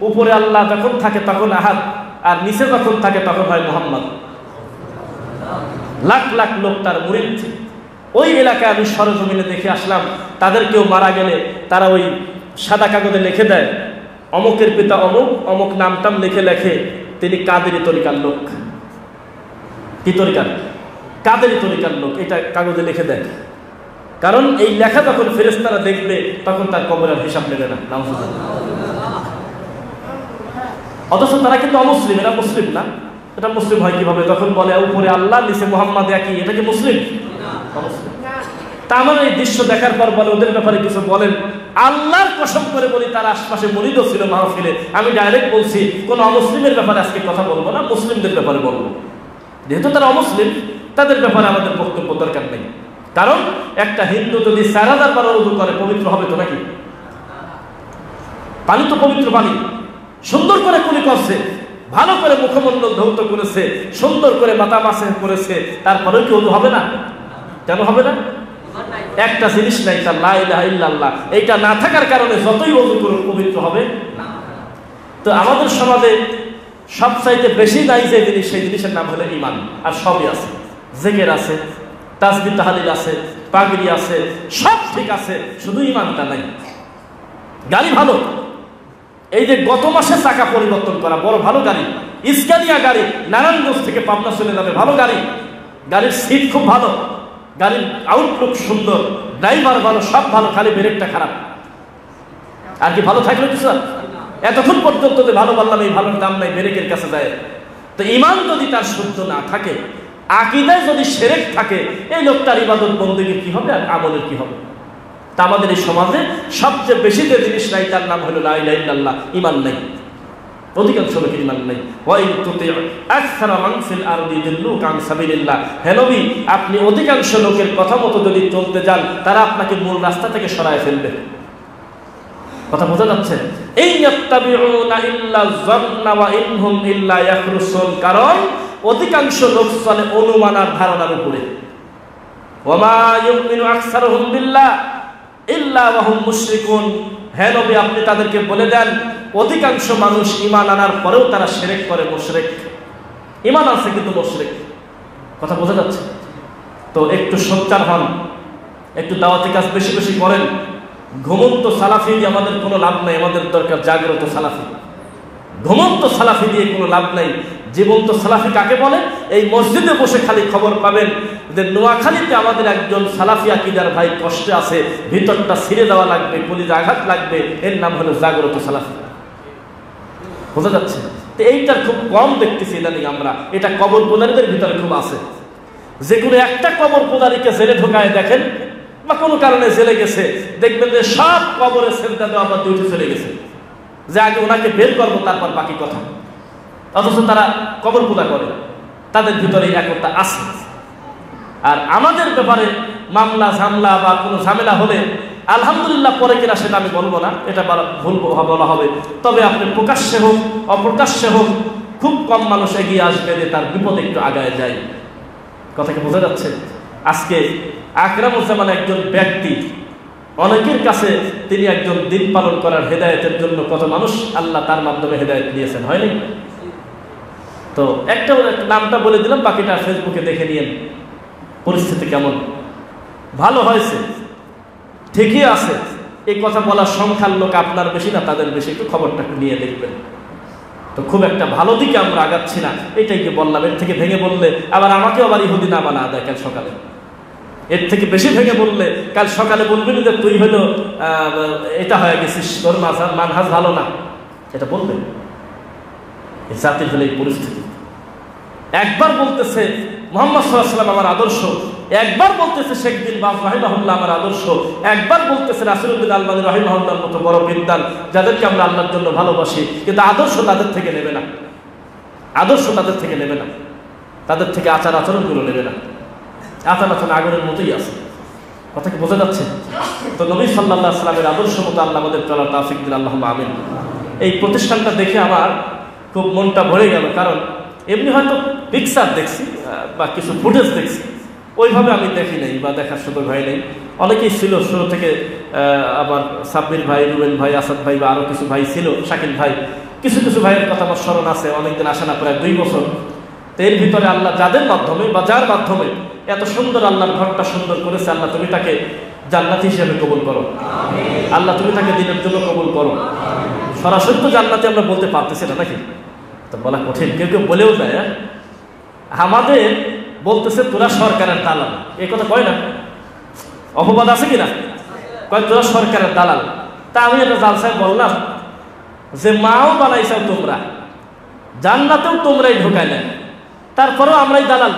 উপরে আল্লাহ যখন থাকে তখন আহাদ, আর নিচে যখন থাকে তখন হয় মুহাম্মদ। লাখ লাখ লোক তার মুরিদ। ওই এলাকায় আমি সরজমিনে দেখে আসলাম, তাদের কেউ মারা গেলে তারা ওই সাদা কাগজে লিখে দেয়, অমুকের পিতা অমুক, অমুক নামটাম লিখে লেখে তিনি কাদেরি তরিকার লোক। কি তরিকার? কাদেরি তরিকার লোক, এটা কাগজে লিখে দেয়। কারণ এই লেখা যখন ফেরেশতারা দেখবে তখন তার কবরের হিসাব নেবে না। অথচ তারা কিন্তু অমুসলিম, এরা মুসলিম না। এটা মুসলিম হয় কিভাবে? তখন বলে উপরে আল্লাহ, নিচে মুহাম্মদ একই, এটা কি মুসলিম? তা আমার এই দৃশ্য দেখার পর বলে ওদের ব্যাপারে কিছু বলেন। আল্লাহর কসম করে বলি, তার আশপাশে মুরিদও ছিল মাহফিলে। আমি ডাইরেক্ট বলছি কোন অমুসলিমের ব্যাপারে আজকে কথা বলবো না, মুসলিমদের ব্যাপারে বলবো। যেহেতু তারা অমুসলিম, তাদের ব্যাপারে আমাদের বক্তব্য দরকার নেই। কারণ একটা হিন্দু যদি 4000 বার ওযু করে পবিত্র হবে তো নাকি? পানি তো পবিত্র পানি, সুন্দর করে কুলি করছে, ভালো করে মুখমণ্ডল ধৌত করেছে, সুন্দর করে মাথা মাসে করেছে, তারপরেও কি ওযু হবে না? কেন হবে না? একটা জিনিস নাই, তার লা ইলাহা ইল্লাল্লাহ। এইটা না থাকার কারণে যতই ওযু করুন পবিত্র হবে না। তো আমাদের সমাজে সবচাইতে বেশি নাই যে জিনিস, সেই জিনিসের নাম হলো ঈমান। আর সবই আছে, জিকির আছে, তাসবিহ তাহলিল আছে, পাগড়ি আছে, সব ঠিক আছে, শুধু ঈমানটা নাই। গাড়ি ভালো, এই যে গত মাসে চাকা পরিবর্তন করা, বড় ভালো গাড়ি, স্ক্যানিয়া গাড়ি, নারায়ণগঞ্জ থেকে পাবনা চলে যাবে, ভালো গাড়ি, গাড়ির সিট খুব ভালো, গাড়ির আউটলুক সুন্দর, ড্রাইভার ভালো, সব ভালো, খালি ব্রেকটা খারাপ। আর কি ভালো থাকলো কি স্যার? এতক্ষণ পর্যন্ত যে ভালো বললাম, এই ভালোর দাম নাই, ব্রেকের কাছে যায়। তো ঈমান যদি তার শুদ্ধ না থাকে, আকীদায় যদি শিরক থাকে, এই লোকটার ইবাদত বন্দেগীর কি হবে আর আমলের কি হবে? তা আমাদের এই সমাজে সবচেয়ে বেশি যে জিনিস নাই তার নাম হলো লা ইলাহা ইল্লাল্লাহ, ঈমান নাই। অধিকাংশ লোকের ঈমান নাই। ওয়া ইন তুতি আকসারা মান ফিল আরদি ইউদিল্লুকা আন সাবিলিল্লাহ, হে নবী আপনি অধিকাংশ লোকের কথা মতো যদি চলতে যান, তারা আপনাকে মূল রাস্তা থেকে সরায় ফেলবে। কথা বোঝা যাচ্ছে? এই ইয়াত্তাবিউনা ইল্লা যান্না ওয়া ইনহুম ইল্লা ইয়াখরুসুন, কারণ অধিকাংশ লোক চলে অনুমান আর ধারণার উপরে। ওয়া মা ইউমিনু আকসারুহুম বিল্লাহ ইল্লা ওয়া হুম মুশরিকুন, হে নবী আপনি তাদেরকে বলে দেন অধিকাংশ মানুষ ঈমান আনার পরেও তারা শিরক করে, মুশরিক। ঈমান আছে কিন্তু মুশরিক। কথা বোঝা যাচ্ছে? তো একটু সোচ্চার হন, একটু দাওয়াতি কাজ বেশি বেশি করেন। ঘুমন্ত সালাফি দিয়ে আমাদের কোনো লাভ নাই, আমাদের দরকার জাগ্রত সালাফি। ঘুমন্ত সালাফি দিয়ে কোনো লাভ নাই। জীবন্ত সালাফি কাকে বলে? এই মসজিদে বসে খালি খবর পাবেন যে নোয়াখালীতে আমাদের একজন সালাফি আকীদার ভাই কষ্টে আছে, ভিতরটা ছিঁড়ে দেওয়া লাগবে, কলিজা আঘাত লাগবে, এর নাম হলো জাগ্রত সালাফি। বোঝা যাচ্ছে? তো এইটার খুব কম দেখতেছি ইদানিং আমরা। এটা কবর পূজারীদের ভিতরে খুব আছে। যে কোনো একটা কবর পূজারীকে জেলে ঢোকায় দেখেন, বা কোনো কারণে জেলে গেছে, দেখবেন যে সব কবরে সেজদা দেওয়া বা দুইটি চলে গেছে, যে আগে ওনাকে বের করবো তারপর বাকি কথা। অথচ তারা কবর পূজা করে, তাদের ভিতরে একতা আছে। আর আমাদের ব্যাপারে মামলা ঝামলা বা কোনো ঝামেলা হলে আলহামদুলিল্লাহ পরে কিনা সেটা আমি বলবো না, এটা ভুল বলা হবে। তবে আপনি প্রকাশ্যে হোক অপ্রকাশ্যে হোক, খুব কম মানুষ এগিয়ে আসবে যে তার বিপদে একটু আগায় যায়। কথা কি বোঝা যাচ্ছে? আজকে আকরামুজ্জামান একজন ব্যক্তি, অনেকের কাছে তিনি একজন দিন পালন করার হেদায়েতের জন্য কত মানুষ আল্লাহ তার মাধ্যমে হেদায়েত দিয়েছেন, হয়নি? তো একটা নামটা বলে দিলাম, বাকিটা ফেসবুকে দেখে নিয়েন পরিস্থিতি কেমন। ভালো হয়েছে, ঠিকই আছে, এই কথা বলার সংখ্যার লোক আপনার বেশি না তাদের বেশি, একটু খবরটা একটু নিয়ে দেখবেন। তো খুব একটা ভালো দিকে আমরা আগাচ্ছি না, এটাই কি বললাম। এর থেকে ভেঙে বললে আবার আমাকেও আবার ইহুদি না বানা দেয় কাল সকালে। এর থেকে বেশি ভেঙে বললে কাল সকালে বলবেন যে তুই হলো এটা হয়ে গেছিস, তোর মানহাজ ভালো না, এটা বলবেন। এই জাতির হলে এই পরিস্থিতি। একবার বলতেছে মুহাম্মদ সাল্লাল্লাহু আলাইহি ওয়াসাল্লাম আমার আদর্শ, একবার বলতেছে শেখ বিন বাজ রাহিমাহুল্লাহ আমার আদর্শ, একবার বলতেছে রাসূলুল্লাহ আলবানী রাহিমাহুল্লাহর মতো বড় বিদ্বান যাদেরকে আমরা আল্লাহর জন্য ভালোবাসি, কিন্তু আদর্শ তাদের থেকে নেবে না, আদর্শ তাদের থেকে নেবে না, তাদের থেকে আচার আচরণগুলো নেবে না। আচার আচরণ আগুনের মতোই আছে। কথা কি বোঝা যাচ্ছে? তো নবী সাল্লাল্লাহু আলাইহি ওয়াসাল্লামের আদর্শ মতো আল্লাহ আমাদের চলার তৌফিক দিন, আল্লাহুম্মা আমিন। এই প্রতিষ্ঠানটা দেখে আমার খুব মনটা ভরে গেল, কারণ এমনি হয়তো পিকচার দেখছি বা কিছু ফুটেজ দেখছি, ওইভাবে আমি দেখি নাই বা দেখার সুযোগ হয় নাই। অনেকেই ছিল শুরু থেকে, আবার সাব্বির ভাই, রুবেল ভাই, আসাদ ভাই বা আরও কিছু ভাই ছিল, শাকিল ভাই, কিছু কিছু ভাইয়ের কথা আমার স্মরণ আছে, অনেকদিন আসে না, প্রায় 2 বছর। তো এর ভিতরে আল্লাহ যাদের মাধ্যমে বা যার মাধ্যমে এত সুন্দর আল্লাহর ঘরটা সুন্দর করেছে, আল্লাহ তুমি তাকে জান্নাতি হিসেবে কবুল করো, আল্লাহ তুমি তাকে দিনের জন্য কবুল করো। সরাসরি তো জান্নাতি আমরা বলতে পারতেছি না নাকি, তো বলা কঠিন, কেউ কেউ বলেও যায় আমাদের বলতেছে তোরা সরকারের দালাল, এই কথা কয় না? অপবাদ আছে কিনা? কয় তোরা সরকারের দালাল। তা আমি একটা জালসায় বললাম যে মাও বানাইছাও তোমরা, জান্নাতেও তোমরাই ঢোকাইলে, তারপরেও আমরাই দালাল।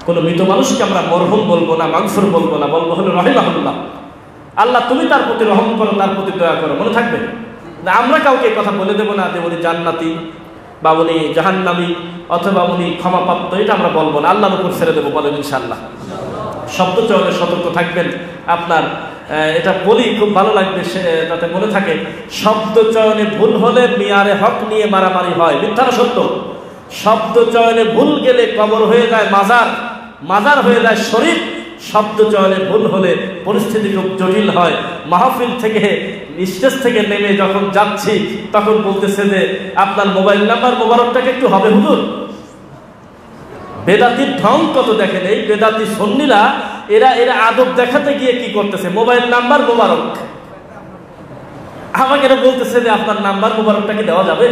কোনো মৃত মানুষকে আমরা মরহুম বলবো না, মাগফুর বলবো না, বলবো হলো রাহিমাহুল্লাহ, আল্লাহ তুমি তার প্রতি রহম করো, তার প্রতি দয়া করো। মনে থাকবে না, আমরা কাউকে কথা বলে দেবো না যে উনি জান্নাতি বা উনি জাহান্নামী অথবা উনি ক্ষমাপ্রাপ্ত, এটা আমরা বলবো না, আল্লাহর উপর ছেড়ে দেবো, বলেন ইনশাআল্লাহ। শব্দ চয়নে সতর্ক থাকবেন। আপনার এটা বলি খুব ভালো লাগবে, তাতে মনে থাকে, শব্দ চয়নে ভুল হলে মিয়ারে হক নিয়ে মারামারি হয়, মিথ্যা না সত্য? শব্দ চয়নে ভুল গেলে কবর হয়ে যায় মাজার, মাজার হয়ে যায় শরীফ। শব্দ চয়নে ভুল হলে পরিস্থিতি খুব জটিল হয়। মাহফিল থেকে, স্টেজ থেকে নেমে যখন যাচ্ছি তখন বলতেছে যে আপনার মোবাইল নাম্বার মোবারকটাকে একটু হবে হুজুর। বেদাতির ঢং কত দেখেন, এই বেদাতি সুন্নিরা এরা আদব দেখাতে গিয়ে কি করতেছে, মোবাইল নাম্বার মোবারক। আমাকে এটা বলতেছে যে আপনার নাম্বার মোবারকটা কি দেওয়া যাবে?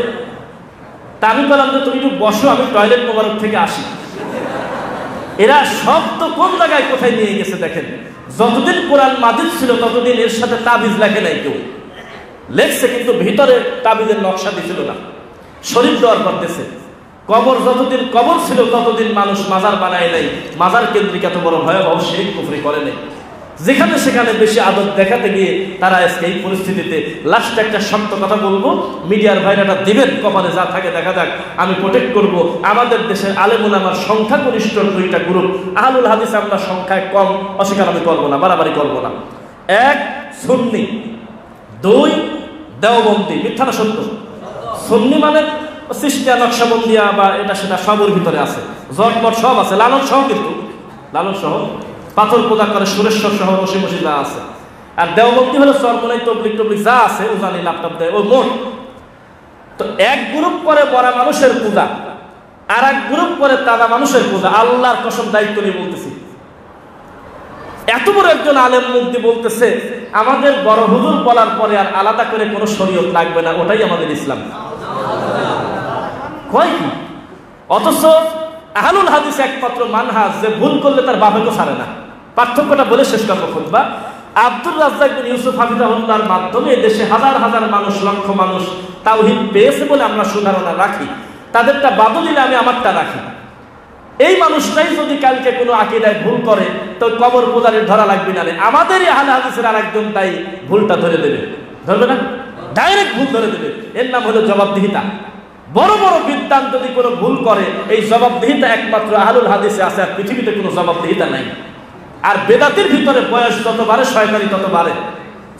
তা আমি বললাম যে তুমি একটু বসো, আমি টয়লেট মোবারক থেকে আসি। এরা সব তো কোন জায়গায় কোথায় নিয়ে গেছে দেখেন। যতদিন কোরআন মাজিদ ছিল ততদিন এর সাথে তাবিজ লেখে নাই কেউ, লেখছে কিন্তু ভিতরে তাবিজের নকশা দিছিল না, শরীফ দেওয়ার করতেছে। কবর যতদিন কবর ছিল ততদিন মানুষ মাজার বানায় নাই, মাজার কেন্দ্রিক এত বড় ভয়াবহ শিরক কুফরি করে নাই। যেখানে সেখানে বেশি আদত দেখাতে গিয়ে তারা আজকে এই পরিস্থিতিতে। লাস্টে একটা শক্ত কথা বলবো, মিডিয়ার ভাইরাটা দিবেন, কপালে যা থাকে দেখা যাক। আমি প্রোটেক্ট করব আমাদের দেশের আলেম ওলামার সংখ্যাগরিষ্ঠ দুইটা গ্রুপ। আহলুল হাদিস আমরা সংখ্যায় কম, অস্বীকার আমি করবো না, বাড়াবাড়ি করবো না। এক, সুন্নি। দুই, দেওবন্দি। মিথ্যা না সত্য? সুন্নি মানে সিস্টিয়া নকশাবন্দিয়া বা এটা সেটা সবর ভিতরে আছে, জটমট সব আছে, লালন সহ, কিন্তু লালন সহ, পাথর পূজা করে সুরেশ্বর সহ বসে বসে যা আছে। আর দেওবন্দি হলো সরমনাই তবলিক টবলিক যা আছে, উজানি ল্যাপটপ দেয় ওই মোট। তো এক গ্রুপ করে বড় মানুষের পূজা, আর এক গ্রুপ করে তাজা মানুষের পূজা। আল্লাহর কসম দায়িত্ব নিয়ে বলতেছি, এত বড় একজন আলেম মুক্তি বলতেছে আমাদের বড় হুজুর বলার পরে আর আলাদা করে কোনো শরীয়ত লাগবে না, ওটাই আমাদের ইসলাম। কয় কি? অথচ আহলুল হাদিস একমাত্র মানহাজ যে ভুল করলে তার বাপেও ছাড়ে না। পার্থক্যটা বলে শেষ করবো খুতবা। আব্দুর রাজ্জাক বিন ইউসুফ হাফিজাহুল্লাহর মাধ্যমে দেশে হাজার হাজার মানুষ, লক্ষ মানুষ তাওহীদ পেয়েছে বলে আমরা সুধারণা রাখি। তাদেরটা বাদও দিলে আমি আমারটা রাখি। এই মানুষটাই যদি কালকে কোনো আকীদায় ভুল করে তো কবর পূজারীর ধরা লাগবে না। আমাদেরই আহলে হাদিসের আরেকজন তাই ভুলটা ধরে দেবে, ধরবে না? ডাইরেক্ট ভুল ধরে দেবে। এর নাম হলো জবাবদিহিতা। বড় বড় বিদ্বান যদি কোনো ভুল করে, এই জবাবদিহিতা একমাত্র আহলুল হাদিসে আছে, আর পৃথিবীতে কোনো জবাবদিহিতা নাই। আর বেদাতের ভিতরে বয়স যত বাড়ে শয়তানি তত বাড়ে,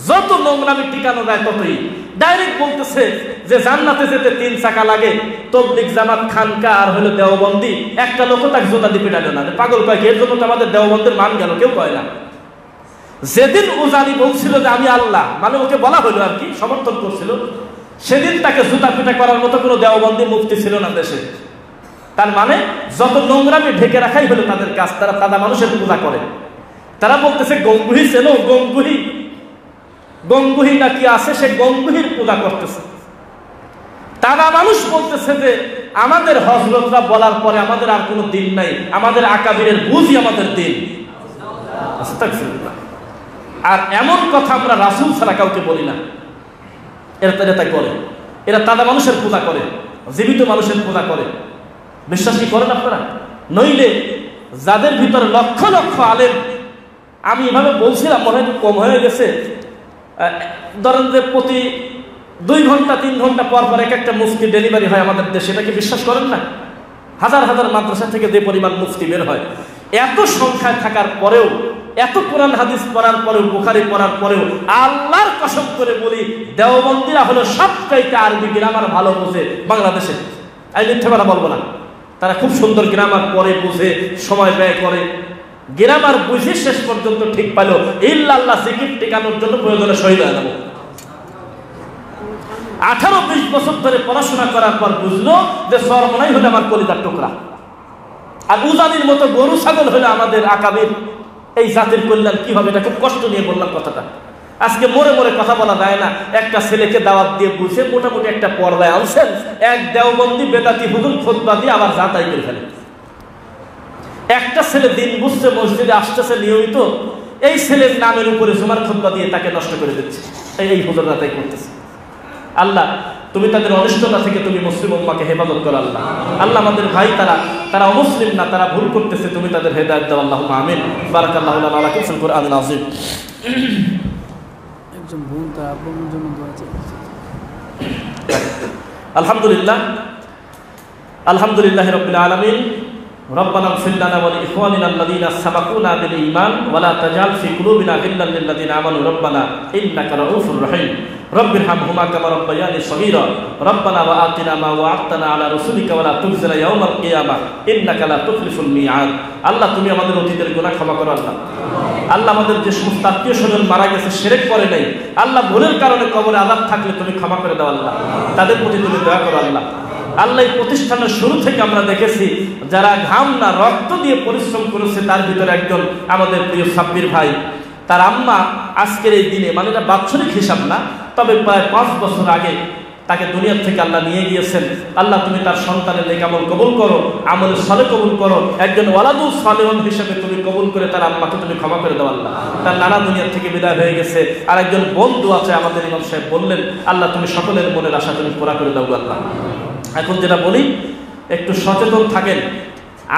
যত নোংরামি টিকানো যায় ততই। ডাইরেক্ট বলতেছে যে জান্নাতে যেতে 3 চাকা লাগে, তবলিগ জামাত খানকা আর হলো দেওবন্দি। একটা লোক তাকে জোতা দিয়ে পিটালো না, পাগল কয় এর জন্য তো আমাদের দেওবন্দের মান গেল, কেউ কয় না। যেদিন উজানি বলছিল যে আমি আল্লাহ, মানে ওকে বলা হলো আর কি, সমর্থন করছিল, সেদিন তাকে জুতা পিটা করার মতো কোনো দেওবন্দি মুফতি ছিল না দেশে। তার মানে যত নোংরামি ঢেকে রাখাই হলো তাদের কাজ। তারা তাজা মানুষের পূজা করে। তারা বলতেছে গঙ্গুহি চেনো, গঙ্গুহি, গঙ্গুহি নাকি আছে, সে গঙ্গুহির পূজা করতেছে। তাজা মানুষ বলতেছে যে আমাদের হযরতরা বলার পরে আমাদের আর কোনো দিন নাই, আমাদের আকাবিরের বুঝই আমাদের দিন। আর এমন কথা আমরা রাসূল ছাড়া কাউকে বলি না। এরা তাই করে, এরা তাজা মানুষের পূজা করে, জীবিত মানুষের পূজা করে। বিশ্বাস কি করেন আপনারা? নইলে যাদের ভিতরে লক্ষ লক্ষ আলেম, আমি এভাবে বলছিলাম মনে হয় কম হয়ে গেছে, ধরেন যে প্রতি 2 ঘন্টা 3 ঘন্টা পর পর এক একটা মুফতি ডেলিভারি হয় আমাদের দেশে, এটাকে বিশ্বাস করেন না? হাজার হাজার মাদ্রাসা থেকে যে পরিমাণ মুফতি বের হয়, এত সংখ্যায় থাকার পরেও, এত কোরআন হাদিস পড়ার পরেও, বুখারী পড়ার পরেও আল্লাহর কসম করে বলি দেওবন্দিরা হলো সবচাইতে আরবি গ্রামার ভালো বোঝে বাংলাদেশে। আমি মিথ্যা কথা বলবো না, তারা খুব সুন্দর গ্রামার পড়ে, বুঝে, সময় ব্যয় করে। গ্রামার বুঝে শেষ পর্যন্ত ঠিক পাইল ইল্লাল্লাহ জিকির টিকানোর জন্য প্রয়োজনে শহীদ হয়ে যাবো। 18-20 বছর ধরে পড়াশোনা করার পর বুঝলো যে সরমনাই হলো আমার কলিজার টুকরা, আর উজানির মতো গরু ছাগল হলো আমাদের আকাবির। এই জাতির কল্যাণ কি হবে, এটা খুব কষ্ট নিয়ে বললাম কথাটা। আজকে মরে মরে কথা বলা যায় না। একটা ছেলেকে দাওয়াত দিয়ে বুঝে মোটামুটি একটা পর্দায় আনছেন, এক দেওবন্দি বেদাতি হুজুর খুতবা দিয়ে আবার যাতাই করে ফেলে। একটা ছেলে দিন বুঝছে, মসজিদে আসতেছে নিয়মিত, এই ছেলের নামের উপরে জুমার খুতবা দিয়ে তাকে নষ্ট করে দিচ্ছে। এই হুজুররা তাই করতেছে। আল্লাহ তুমি তাদের অনিষ্টতা থেকে তুমি মুসলিম উম্মাহকে হেফাজত করো আল্লাহ। আল্লাহ আমাদের ভাই তারা অমুসলিম না, তারা ভুল করতেছে, তুমি তাদের হেদায়েত দাও আল্লাহুম্মা আমিন। বারাকাল্লাহু লানা ওয়া লাকুম ফিল কুরআনিল আযীম। একজন বোন তার আব্বুর জন্য দোয়া চাই। আলহামদুলিল্লাহ, আলহামদুলিল্লাহি রাব্বিল আলামিন। রব্বানা ইগফির লানা ওয়া লিইখওয়ানিনা আল্লাযীনা সাবাকুনা বিল ঈমান ওয়া লা তাজআল ফি কুলুবিনা গিল্লাল লিল লাযীনা আমানু রব্বানা ইন্নাকা রাউফুর রহিম। রব্বিরহামহুমা কামা রাব্বায়ানি সগীরা। রব্বানা ওয়া আতিনা মা ওয়া'আদতানা আলা রাসূলিকা ওয়া লা তুখজিনা ইয়াওমাল কিয়ামাহ ইন্নাকা লা তুখলিফুল মিআদ। আল্লাহ তুমি আমাদের অতীতের গুনাহ ক্ষমা করো আল্লাহ। আল্লাহ আমাদের যে সমস্ত আত্মীয়-স্বজন মারা গেছে, শিরক করে নাই, আল্লাহ ভুলের কারণে কবরে আযাব থাকলে তুমি ক্ষমা করে দাও আল্লাহ। তাদের প্রতি তুমি দয়া করো আল্লাহ। আল্লাহ এই প্রতিষ্ঠানের শুরু থেকে আমরা দেখেছি যারা ঘাম না রক্ত দিয়ে পরিশ্রম করেছে, তার ভিতরে একজন আমাদের প্রিয় সাব্বির ভাই, তার আম্মা আজকের এই দিনে, মানে এটা বাৎসরিক হিসাব না, তবে প্রায় 5 বছর আগে তাকে দুনিয়া থেকে আল্লাহ নিয়ে গিয়েছেন। আল্লাহ তুমি তার সন্তানের নেক আমল কবুল করো, আমলের সালেহ কবুল করো, একজন ওয়ালাদুস সালেহন হিসেবে তুমি কবুল করে তার আম্মাকে তুমি ক্ষমা করে দাও আল্লাহ। তার নানা দুনিয়া থেকে বিদায় হয়ে গেছে। আর একজন বন্ধু আছে আমাদের ইমাম সাহেব বললেন, আল্লাহ তুমি সকলের মনের আশা তুমি পুরা করে দাও আল্লাহ। এখন যেটা বলি, একটু সচেতন থাকেন।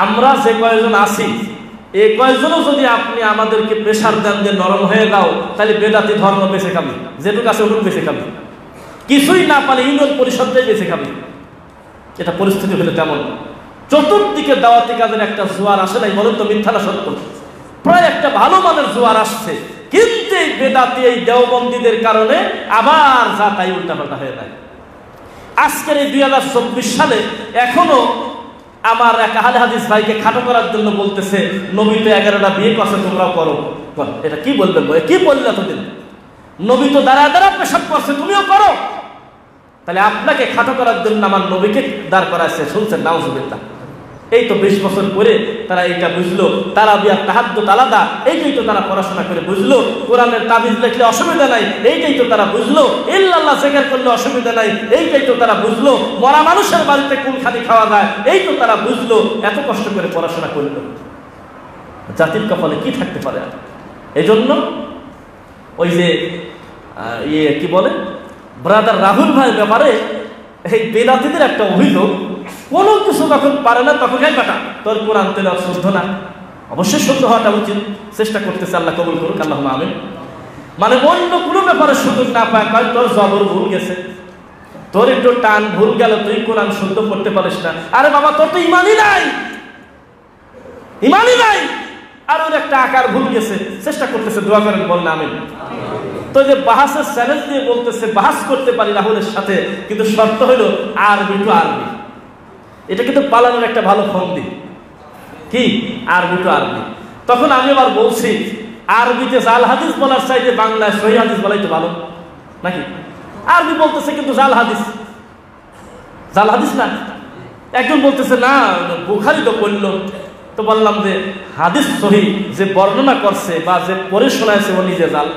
আমরা যে কয়েকজন আছি, এই কয়েকজনও যদি আপনি আমাদেরকে প্রেশার দেন যে নরম হয়ে দাও, তাহলে বেদাতি ধর্ম বেঁচে খাবি, যেটুকু আছে ওটুকু বেঁচে খাবি, কিছুই না পালে ইউনিয়ন পরিষদটাই বেঁচে খাবি। এটা পরিস্থিতি হলে তেমন। চতুর্দিকে দাওয়াতি কাজের একটা জোয়ার আসে নাই, বলেন তো মিথ্যা না সত্য? প্রায় একটা ভালো মানের জোয়ার আসছে, কিন্তু এই বেদাতি এই দেওবন্দীদের কারণে আবার যা তাই উল্টাপাল্টা হয়ে যায়। আজকের এই 2024 সালে এখনো আমার এক আহলে হাদিস ভাইকে খাটো করার জন্য বলতেছে, নবী তো 11টা বিয়ে করছে, তোমরাও করো। এটা কি বলবেন ভাই? কি বললে এতদিন? নবী তো দাঁড়া দাঁড়া পেশাব করছে, তুমিও করো। তাহলে আপনাকে খাটো করার জন্য আমার নবীকে দাঁড় করাচ্ছে, শুনছেন? নাউজুবিল্লাহ। এই তো 20 বছর পরে তারা এইটা বুঝলো, তারা বিয়ার তাহাজ্জুদ আলাদা, এইটাই তো তারা পড়াশোনা করে বুঝলো। কোরআনের তাবিজ লিখলে অসুবিধা নাই, এইটাই তো তারা বুঝলো। ইল্লাল্লাহ জিকির করলে অসুবিধা নাই, এইটাই তো তারা বুঝলো। মরা মানুষের বাড়িতে কুল খালি খাওয়া যায়, এই তো তারা বুঝলো। এত কষ্ট করে পড়াশোনা করলো, জাতির কপালে কি থাকতে পারে? এই জন্য ওই যে কি বলে ব্রাদার রাহুল ভাইয়ের ব্যাপারে এই বেদাতিদের একটা অভিযোগ, কোনো কিছু যখন পারে না তখন এই বেটা তোর কোরআন তেলাওয়াত শুদ্ধ না। অবশ্যই শুদ্ধ হওয়াটা উচিত, চেষ্টা করতেছে, আল্লাহ কবুল করুক, আল্লাহুম্মা আমিন। মানে অন্য কোনো ব্যাপারে সুযোগ না পায়, তোর জবর ভুল গেছে, তোর একটু টান ভুল গেল, তুই কোরআন শুদ্ধ করতে পারিস না। আরে বাবা, তোর তো ইমানই নাই, ইমানই নাই। আর ওর একটা আকার ভুল গেছে, চেষ্টা করতেছে, দোয়া করেন, বল না আমিন। তো যে বাহাসের চ্যালেঞ্জ দিয়ে বলতেছে বাহাস করতে পারি রাহুলের সাথে, কিন্তু শর্ত হলো আরবি টু আরবি। এটা কিন্তু পালানোর একটা ভালো ফন্দি, কি আরবি টু আরবি। তখন আমি আবার বলছি, আরবিতে জাল হাদিস বলার চাইতে বাংলায় সহি হাদিস বলাই তো ভালো নাকি? আরবি বলতেছে কিন্তু জাল হাদিস, জাল হাদিস না। একজন বলতেছে না বুখারী তো পড়ল, তো বললাম যে হাদিস সহি যে বর্ণনা করছে বা যে পড়ে শোনায়ছে ও নিজে জাল।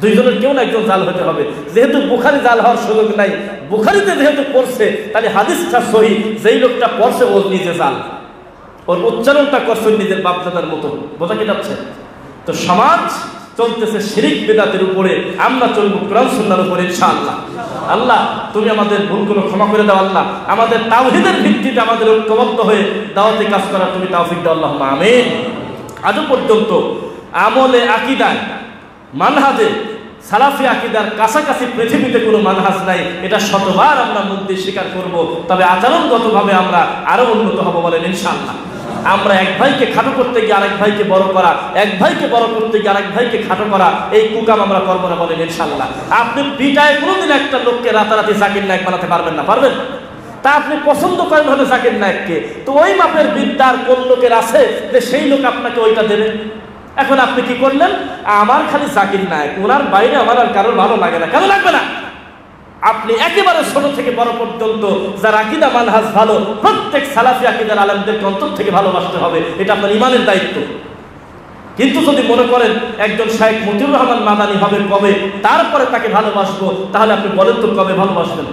দুইজনের কেউ না একজন জাল হতে হবে। যেহেতু বুখারী জাল হওয়ার সুযোগ নাই, বুখারীতে যেহেতু পড়ছে, তাহলে হাদিসটা সহি, যেই লোকটা পড়ছে ও নিজে জাল, ওর উচ্চারণটা করছে নিজের বাপদাদার মতো। বোঝা কি যাচ্ছে? তো সমাজ চলতেছে শিরিক বিদআতের উপরে, আমরা চলবো কোরআন সুন্নাহর উপরে ইনশাআল্লাহ। আল্লাহ তুমি আমাদের ভুলগুলো ক্ষমা করে দাও আল্লাহ। আমাদের তাওহীদের ভিত্তিতে আমাদের ঐক্যবদ্ধ হয়ে দাওয়াতি কাজ করার তুমি তৌফিক দাও আল্লাহুম্মা আমিন। আজও পর্যন্ত আমলে আকীদায় মানহাজে সালাফি আকীদার কাছাকাছি পৃথিবীতে কোনো মানহাজ নাই, এটা শতবার আমরা মুখ দিয়ে স্বীকার করব। তবে আচরণগতভাবে আমরা আরো উন্নত হব বলেন ইনশাআল্লাহ। আমরা এক ভাইকে খাটো করতে গিয়ে আরেক ভাইকে বড় করা, এক ভাইকে বড় করতে গিয়ে আরেক ভাইকে খাটো করা, এই কুকাম আমরা করবো না বলেন ইনশাআল্লাহ। আপনি পিটায় কোনোদিন একটা লোককে রাতারাতি জাকির নায়েক বানাতে পারবেন না, পারবেন? তা আপনি পছন্দ করেন হলে জাকির নায়েককে, তো ওই মাপের বিদ্যার কোন লোকের আছে যে সেই লোক আপনাকে ওইটা দেবে? এখন আপনি কি করলেন? আমার খালি জাকির নায়েক, ওনার বাইরে আমার আর কারোর ভালো লাগে না। কেন লাগবে না? আপনি একেবারে ছোট থেকে বড় পর্যন্ত যার আকীদা মানহাজ ভালো, প্রত্যেক সালাফি আকীদার আলেমদেরকে অন্তর থেকে ভালোবাসতে হবে, এটা আপনার ইমানের দায়িত্ব। কিন্তু যদি মনে করেন একজন শাইখ মতিউর রহমান মাদানী হবে কবে, তারপরে তাকে ভালোবাসবো, তাহলে আপনি বলেন তো কবে ভালোবাসবেন?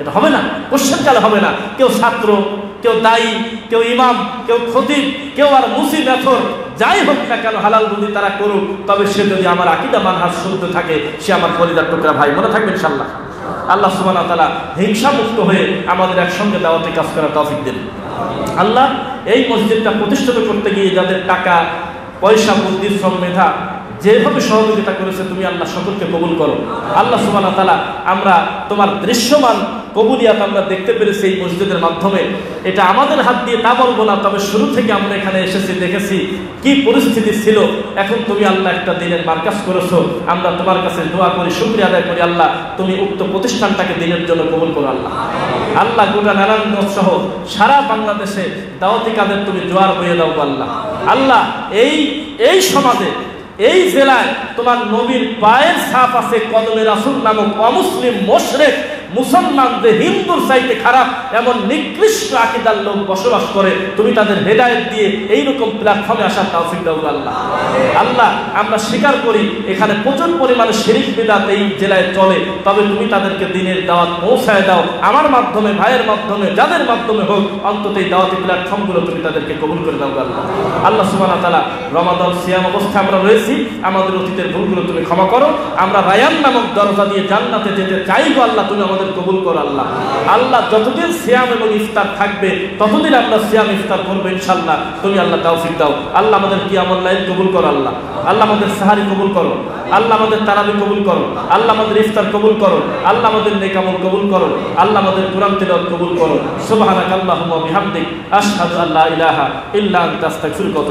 এটা হবে না, কোশ্চেনকালে হবে না। কেউ ছাত্র, কেউ দায়ী, কেউ ইমাম, কেউ খতিব, কেউ আর মুসি মেথর, যাই হোক না কেন হালাল যদি তারা করুক, তবে সে যদি আমার আকীদা মানহাজ শুদ্ধ থাকে, সে আমার কলিজার টুকরা ভাই। মনে থাকবে ইনশাআল্লাহ। আল্লাহ সুবহানাহু ওয়া তাআলা হিংসা মুক্ত হয়ে আমাদের একসঙ্গে দাওয়াতে কাজ করার তৌফিক দেন। আল্লাহ এই মসজিদটা প্রতিষ্ঠিত করতে গিয়ে যাদের টাকা পয়সা বুদ্ধি শ্রম মেধা যেভাবে সহযোগিতা করেছে, তুমি আল্লাহ সকলকে কবুল করো। আল্লাহ সুবহানাহু ওয়া তাআলা আমরা তোমার দৃশ্যমান কবুলিয়াত আমরা দেখতে পেরেছি এই মসজিদের মাধ্যমে। এটা আমাদের হাত দিয়ে তা বলবো না, তবে শুরু থেকে আমরা এখানে এসেছি, দেখেছি কি পরিস্থিতি ছিল। এখন তুমি আল্লাহ একটা দিনের মার্কাজ করেছো, আমরা তোমার কাছে দোয়া করি, শুকরিয়া আদায় করি আল্লাহ, তুমি উক্ত প্রতিষ্ঠানটাকে দিনের জন্য কবুল করো আল্লাহ। আল্লাহ গোটা নারায়ণগঞ্জ সহ সারা বাংলাদেশে দাওয়াতি কাজের তুমি জোয়ার বয়ে দাও আল্লাহ। আল্লাহ এই সমাজে, এই জেলায় তোমার নবীর পায়ের ছাপ আছে, কদমে রাসূল নামক অমুসলিম মুশরিক মুসলমান যে হিন্দুর চাইতে খারাপ এমন নিকৃষ্ট আকীদার লোক বসবাস করে, তুমি তাদের হেদায়েত দিয়ে এইরকম প্ল্যাটফর্মে আসার তৌফিক দাও আল্লাহ। আল্লাহ আমরা স্বীকার করি এখানে প্রচুর পরিমাণে শিরক বিদআত এই জেলায় চলে, তবে তুমি তাদেরকে দ্বীনের দাওয়াত পৌঁছায় দাও, আমার মাধ্যমে, ভাইয়ের মাধ্যমে, যাদের মাধ্যমে হোক, অন্তত এই দাওয়াতি প্ল্যাটফর্মগুলো তুমি তাদেরকে কবুল করে দাও আল্লাহ। আল্লাহ সুবহানাহু ওয়া তাআলা রমাদান সিয়াম অবস্থায় আমরা রয়েছি, আমাদের অতীতের ভুলগুলো তুমি ক্ষমা করো। আমরা রায়ান নামক দরজা দিয়ে জান্নাতে যেতে চাইবো আল্লাহ, তুমি আমাদের কবুল করো আল্লাহ। আল্লাহ যতদিন সিয়াম এবং ইফতার থাকবে ততদিন আমরা সিয়াম ইফতার করবো ইনশাআল্লাহ, তুমি আল্লাহ তৌফিক দাও। আল্লাহ আমাদের কিয়ামুল লাইল কবুল করো আল্লাহ। আল্লাহ আমাদের সাহারি কবুল করো, আল্লাহ আমাদের তারাবি কবুল করো, আল্লাহ আমাদের ইফতার কবুল করো, আল্লাহ আমাদের নেক আমল কবুল করো, আল্লাহ আমাদের কুরআন তিলাওয়াত কবুল করো। সুবহানাকাল্লাহুম্মা ওয়া বিহামদিক আশহাদু আল্লা ইলাহা ইল্লা আনতা আস্তাগফিরুকা।